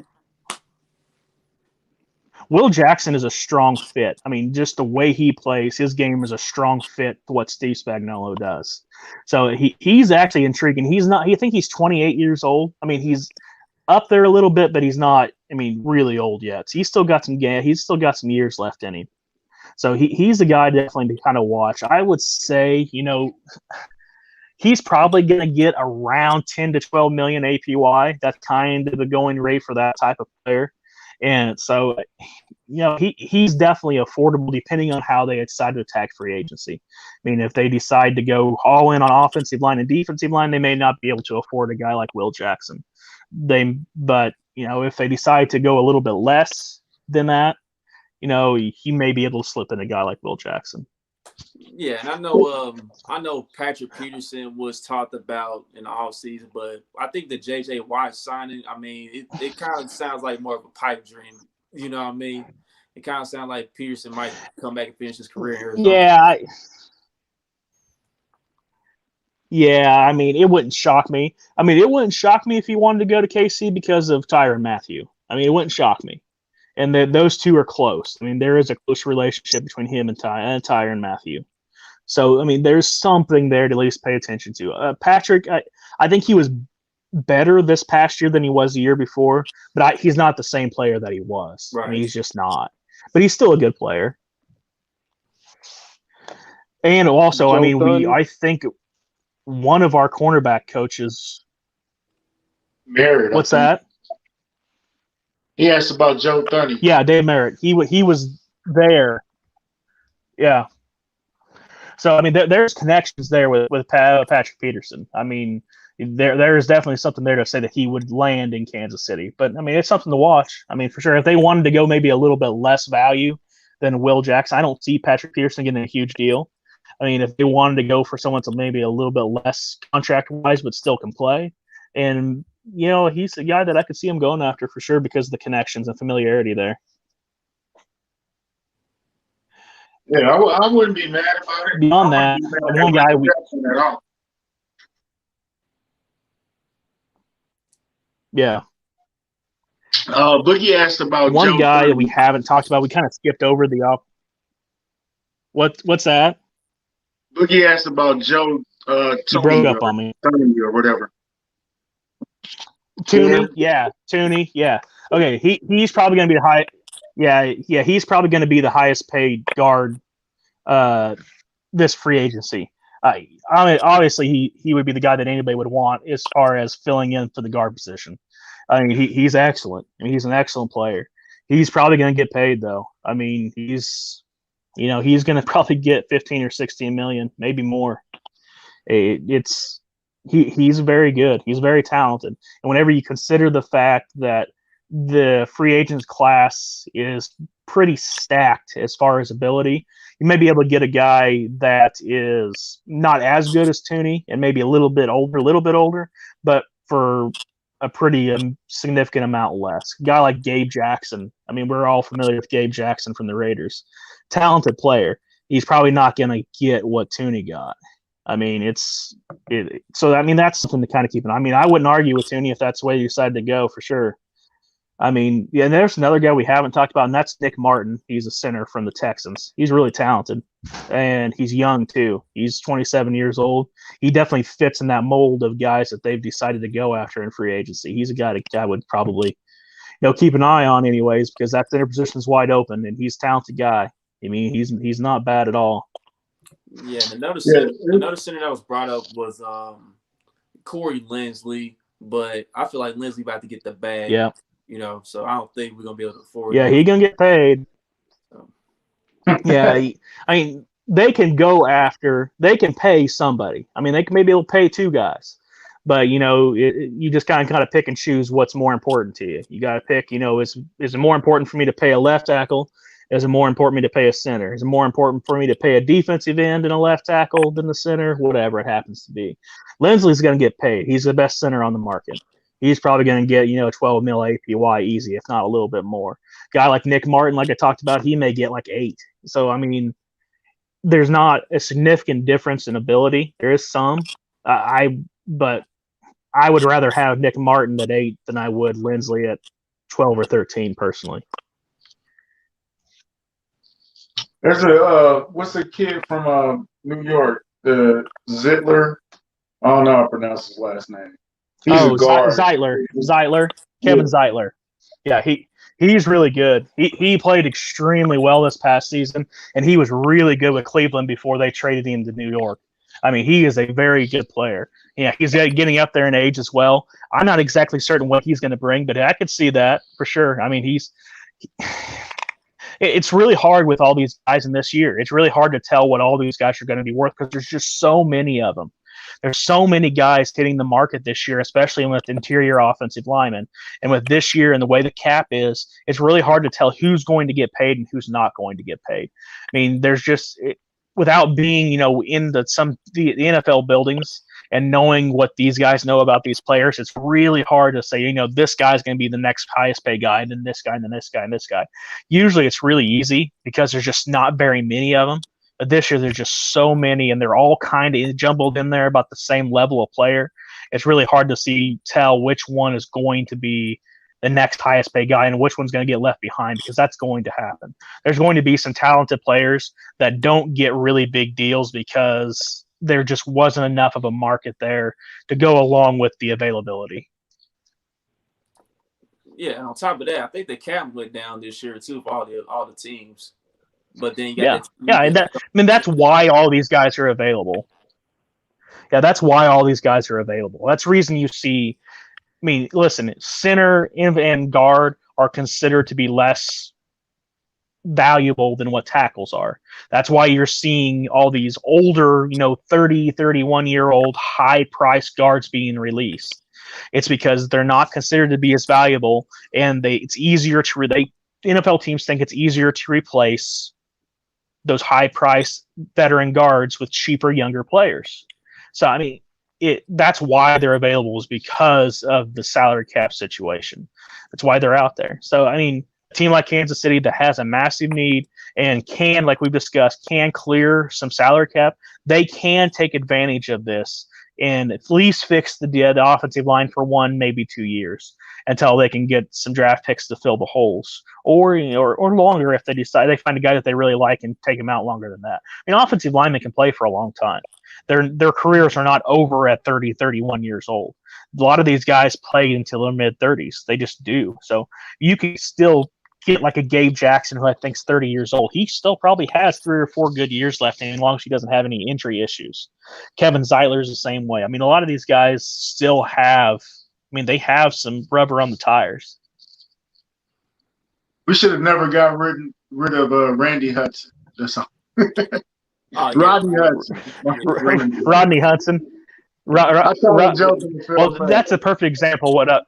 Will Jackson is a strong fit. I mean, just the way he plays, his game is a strong fit to what Steve Spagnuolo does. So he's actually intriguing. I think he's 28 years old. I mean, he's up there a little bit, but he's not, I mean, really old yet. So he's still got some years left in him. So he's a guy definitely to kind of watch. I would say, he's probably going to get around 10 to 12 million APY. That's kind of the going rate for that type of player. And so, he's definitely affordable depending on how they decide to attack free agency. I mean, if they decide to go all in on offensive line and defensive line, they may not be able to afford a guy like Will Jackson. But if they decide to go a little bit less than that, he may be able to slip in a guy like Will Jackson. Yeah, and I know Patrick Peterson was talked about in the offseason, but I think the J.J. Watt signing, I mean, it kind of sounds like more of a pipe dream. You know what I mean? It kind of sounds like Peterson might come back and finish his career. Yeah, I mean, it wouldn't shock me. I mean, it wouldn't shock me if he wanted to go to KC because of Tyrann Mathieu. I mean, it wouldn't shock me. And those two are close. I mean, there is a close relationship between him and Tyrann Mathieu. So, I mean, there's something there to at least pay attention to. Patrick, I think he was better this past year than he was the year before, but he's not the same player that he was. Right. I mean, he's just not. but he's still a good player. And also, Joe I mean, Thuney. I think one of our cornerback coaches. Merritt. What's that? He asked about Joe Thuney. Yeah, Dave Merritt. He was there. Yeah. So I mean, there's connections there with Patrick Peterson. I mean, there's definitely something there to say that he would land in Kansas City. But I mean, it's something to watch. I mean, for sure, if they wanted to go maybe a little bit less value than Will Jackson, I don't see Patrick Peterson getting a huge deal. I mean, if they wanted to go for someone to maybe a little bit less contract-wise, but still can play, and he's a guy that I could see him going after for sure because of the connections and familiarity there. Yeah, I wouldn't be mad about it. Beyond that, one guy yeah. Boogie asked about one Joe guy Thuney. that we haven't talked about. We kind of skipped over the off. What's that? Boogie asked about Joe You broke up on me. Thuney or whatever. Tooney, yeah. Okay, he's probably going to be the high. Yeah, he's probably going to be the highest paid guard this free agency. I mean, obviously he would be the guy that anybody would want as far as filling in for the guard position. I mean, he's excellent. I mean, he's an excellent player. He's probably going to get paid though. I mean, he's going to probably get 15 or 16 million, maybe more. He's very good. He's very talented. And whenever you consider the fact that the free agents class is pretty stacked as far as ability, you may be able to get a guy that is not as good as Tooney and maybe a little bit older, but for a pretty significant amount less. A guy like Gabe Jackson. I mean, we're all familiar with Gabe Jackson from the Raiders. Talented player. He's probably not going to get what Tooney got. I mean, so I mean, that's something to kind of keep an eye. I mean, I wouldn't argue with Tooney if that's the way you decided to go for sure. I mean, yeah, and there's another guy we haven't talked about, and that's Nick Martin. He's a center from the Texans. He's really talented, and he's young too. He's 27 years old. He definitely fits in that mold of guys that they've decided to go after in free agency. He's a guy that I would probably, keep an eye on anyways, because that center position is wide open, and he's a talented guy. I mean, he's not bad at all. Yeah, another center that was brought up was Corey Linsley, but I feel like Linsley about to get the bag. Yeah. So I don't think we're gonna be able to afford. Yeah, he's gonna get paid. So. Yeah, I mean, they can pay somebody. I mean, they can maybe able to pay two guys, but you just kind of pick and choose what's more important to you. You got to pick. Is it more important for me to pay a left tackle? Is it more important for me to pay a center? Is it more important for me to pay a defensive end and a left tackle than the center? Whatever it happens to be. Linsley's going to get paid. He's the best center on the market. He's probably going to get, 12 mil APY easy, if not a little bit more. Guy like Nick Martin, like I talked about, he may get like 8. So, I mean, there's not a significant difference in ability. There is some. But I would rather have Nick Martin at 8 than I would Linsley at 12 or 13 personally. There's what's the kid from New York, the Zittler? I don't know how to pronounce his last name. He's a guard. Zeitler, Kevin Zeitler. Yeah, he's really good. He played extremely well this past season, and he was really good with Cleveland before they traded him to New York. I mean, he is a very good player. Yeah, he's getting up there in age as well. I'm not exactly certain what he's going to bring, but I could see that for sure. I mean, it's really hard with all these guys in this year. It's really hard to tell what all these guys are going to be worth because there's just so many of them. There's so many guys hitting the market this year, especially with interior offensive linemen. And with this year and the way the cap is, it's really hard to tell who's going to get paid and who's not going to get paid. I mean, there's just without being, in the NFL buildings and knowing what these guys know about these players, it's really hard to say, this guy's going to be the next highest paid guy, and then this guy, and then this guy, and this guy. Usually it's really easy because there's just not very many of them. But this year there's just so many, and they're all kind of jumbled in there about the same level of player. It's really hard to tell which one is going to be the next highest paid guy and which one's going to get left behind, because that's going to happen. There's going to be some talented players that don't get really big deals because there just wasn't enough of a market there to go along with the availability. Yeah, and on top of that, I think the cap went down this year too for all the teams. But then you got Yeah, that. and that's why all these guys are available. Yeah, that's why all these guys are available. That's the reason you see. I mean, listen, center and guard are considered to be less valuable than what tackles are. That's why you're seeing all these older, 30, 31-year-old high-priced guards being released. It's because they're not considered to be as valuable, and it's easier to NFL teams think it's easier to replace those high-priced veteran guards with cheaper younger players. So I mean, that's why they're available, is because of the salary cap situation. That's why they're out there. So I mean, a team like Kansas City that has a massive need and can, like we've discussed, can clear some salary cap, they can take advantage of this and at least fix the offensive line for 1, maybe 2 years until they can get some draft picks to fill the holes, or longer if they decide they find a guy that they really like and take him out longer than that. I mean, offensive linemen can play for a long time. Their careers are not over at 30, 31 years old. A lot of these guys play until their mid-30s. They just do. So you can still get like a Gabe Jackson, who I think is 30 years old. He still probably has 3 or 4 good years left, as long as he doesn't have any injury issues. Kevin Zeitler's the same way. I mean, a lot of these guys still have – they have some rubber on the tires. We should have never got rid of Randy Hudson. That's all. Rodney Hudson. Rodney Hudson. Well, that's a perfect example of what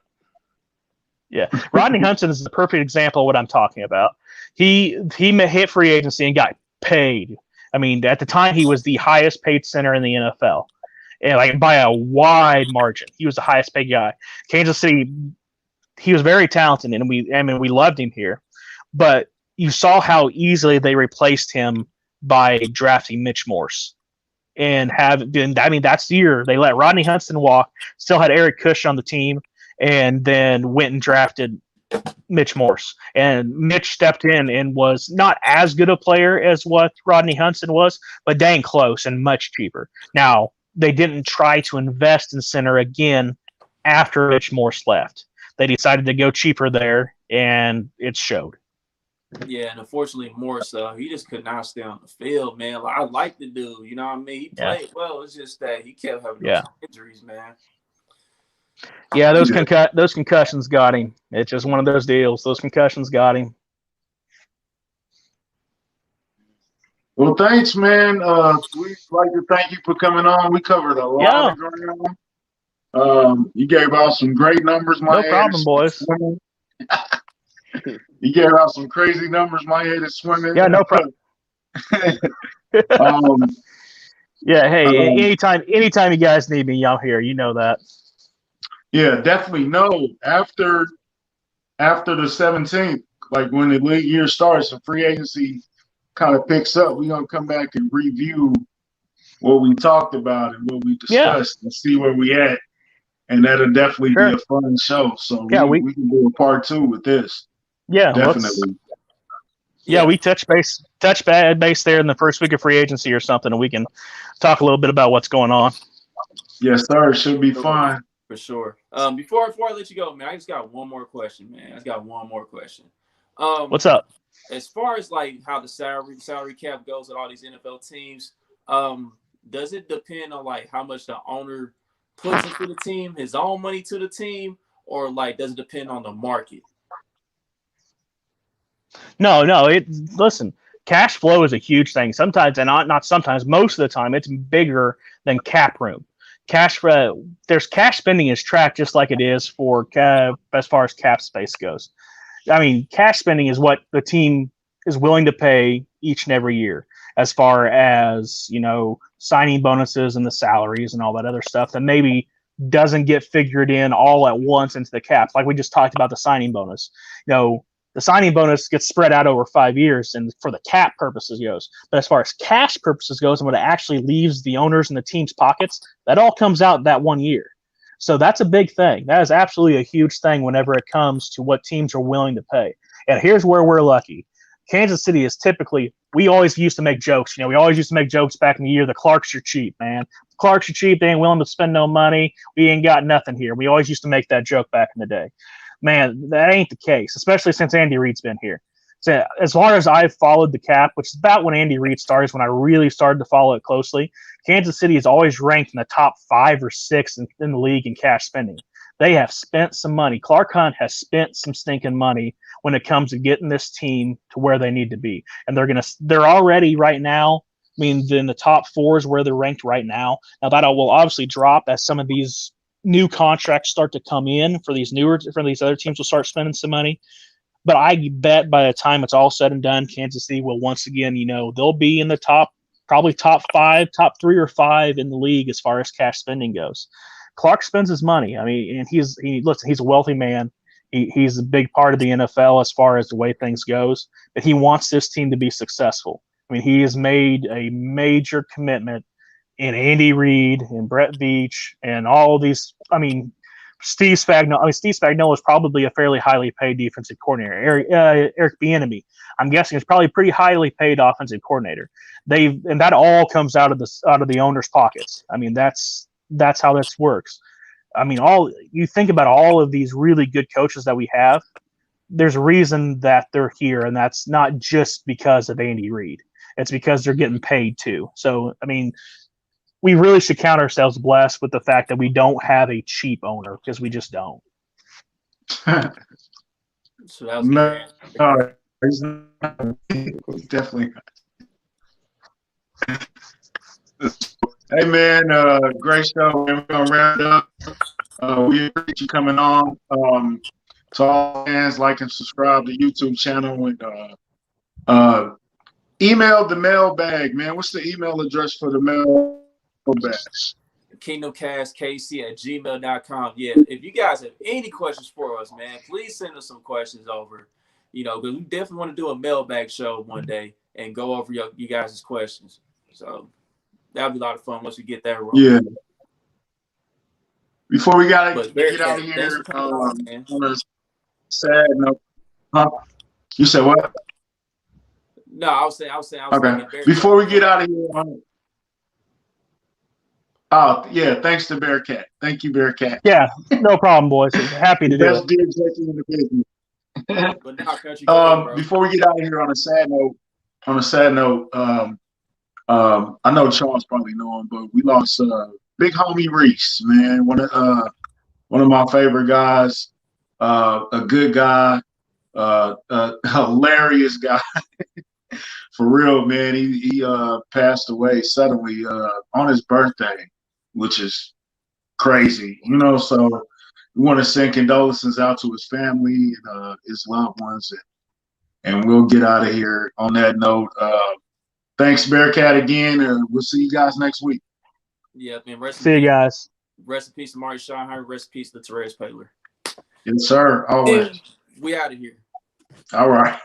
Rodney Hudson is the perfect example of what I'm talking about. He hit free agency and got paid. I mean, at the time, he was the highest paid center in the NFL, and like by a wide margin. He was the highest paid guy. Kansas City, he was very talented, and we loved him here. But you saw how easily they replaced him by drafting Mitch Morse. And that's the year they let Rodney Hudson walk, still had Eric Cush on the team, and then went and drafted Mitch Morse. And Mitch stepped in and was not as good a player as what Rodney Hudson was, but dang close and much cheaper. Now, they didn't try to invest in center again after Mitch Morse left. They decided to go cheaper there, and it showed. Yeah, and unfortunately, Morris, he just could not stay on the field, man. Like, I like the dude, you know what I mean? He played well. It's just that he kept having those injuries, man. Yeah, those concussions got him. It's just one of those deals. Those concussions got him. Well, thanks, man. We'd like to thank you for coming on. We covered a lot of ground. You gave out some great numbers, my No problem, boys. You gave out some crazy numbers. My head is swimming. Yeah, no problem. Anytime you guys need me, I'm here. You know that. Yeah, definitely. No, after the 17th, like when the league year starts and free agency kind of picks up, we're gonna come back and review what we talked about and what we discussed and see where we at. And that'll definitely be a fun show. So we can do a part 2 with this. Yeah, definitely. We touch base there in the first week of free agency or something, and we can talk a little bit about what's going on. Yes, sir. It should be fun. For sure. Before I let you go, man, I just got one more question, man. What's up? As far as like how the salary cap goes at all these NFL teams, does it depend on like how much the owner puts into the team, his own money to the team, or like does it depend on the market? No. Listen, cash flow is a huge thing. Sometimes, and not sometimes, most of the time, it's bigger than cap room. There's cash spending is tracked just like it is for as far as cap space goes. I mean, cash spending is what the team is willing to pay each and every year, as far as signing bonuses and the salaries and all that other stuff that maybe doesn't get figured in all at once into the cap. Like we just talked about the signing bonus. The signing bonus gets spread out over 5 years and for the cap purposes goes. But as far as cash purposes goes and what it actually leaves the owners and the team's pockets, that all comes out that 1 year. So that's a big thing. That is absolutely a huge thing whenever it comes to what teams are willing to pay. And here's where we're lucky. Kansas City is typically, we always used to make jokes. We always used to make jokes back in the year. The Clarks are cheap, man. The Clarks are cheap. They ain't willing to spend no money. We ain't got nothing here. We always used to make that joke back in the day. Man, that ain't the case, especially since Andy Reid's been here. So as far as I've followed the cap, which is about when Andy Reid started, when I really started to follow it closely, Kansas City is always ranked in the top 5 or 6 in the league in cash spending. They have spent some money. Clark Hunt has spent some stinking money when it comes to getting this team to where they need to be. And they're already right now, I mean, in the top 4 is where they're ranked right now. Now that will obviously drop as some of these new contracts start to come in for these other teams will start spending some money. But I bet by the time it's all said and done, Kansas City will once again, they'll be in the probably top 5, top 3 or 5 in the league as far as cash spending goes. Clark spends his money. I mean, and he's a wealthy man. He's a big part of the NFL as far as the way things goes. But he wants this team to be successful. I mean, he has made a major commitment in Andy Reid and Brett Veach and all these. I mean, Steve Spagnuolo is probably a fairly highly paid defensive coordinator. Eric Bieniemy, I'm guessing, is probably a pretty highly paid offensive coordinator. And that all comes out of the owner's pockets. I mean, that's how this works. I mean, you think about all of these really good coaches that we have. There's a reason that they're here, and that's not just because of Andy Reid. It's because they're getting paid too. So, I mean, we really should count ourselves blessed with the fact that we don't have a cheap owner, because we just don't. So that was no, he's not. Definitely. Hey man, great show. We're gonna wrap it up. We appreciate you coming on. To all fans, like and subscribe to the YouTube channel, and email the mailbag, man. What's the email address for the mailbag? KingdomCastKC@gmail.com. Yeah, if you guys have any questions for us, man, please send us some questions over. Because we definitely want to do a mailbag show one day and go over you guys' questions. So that'll be a lot of fun once we get that rolling. Yeah. Before we get out of here, on a sad note. Huh? You said what? No, I was saying. Okay. Before we get out of here. Oh yeah, thanks to Bearcat. Thank you, Bearcat. Yeah, no problem, boys. Happy to do it. Best executive in the business. But now, country, before we get out of here, on a sad note, I know Charles probably know him, but we lost big homie Reef, man. One of my favorite guys, a good guy, a hilarious guy. For real, man. He passed away suddenly on his birthday, which is crazy, so we want to send condolences out to his family and his loved ones, and we'll get out of here on that note. Thanks, Bearcat, again, and we'll see you guys next week. Yeah, man. See you guys. Rest in peace to Marty Schottenheimer. Rest in peace to Therese Paler. Yes, sir. Always. We out of here. All right.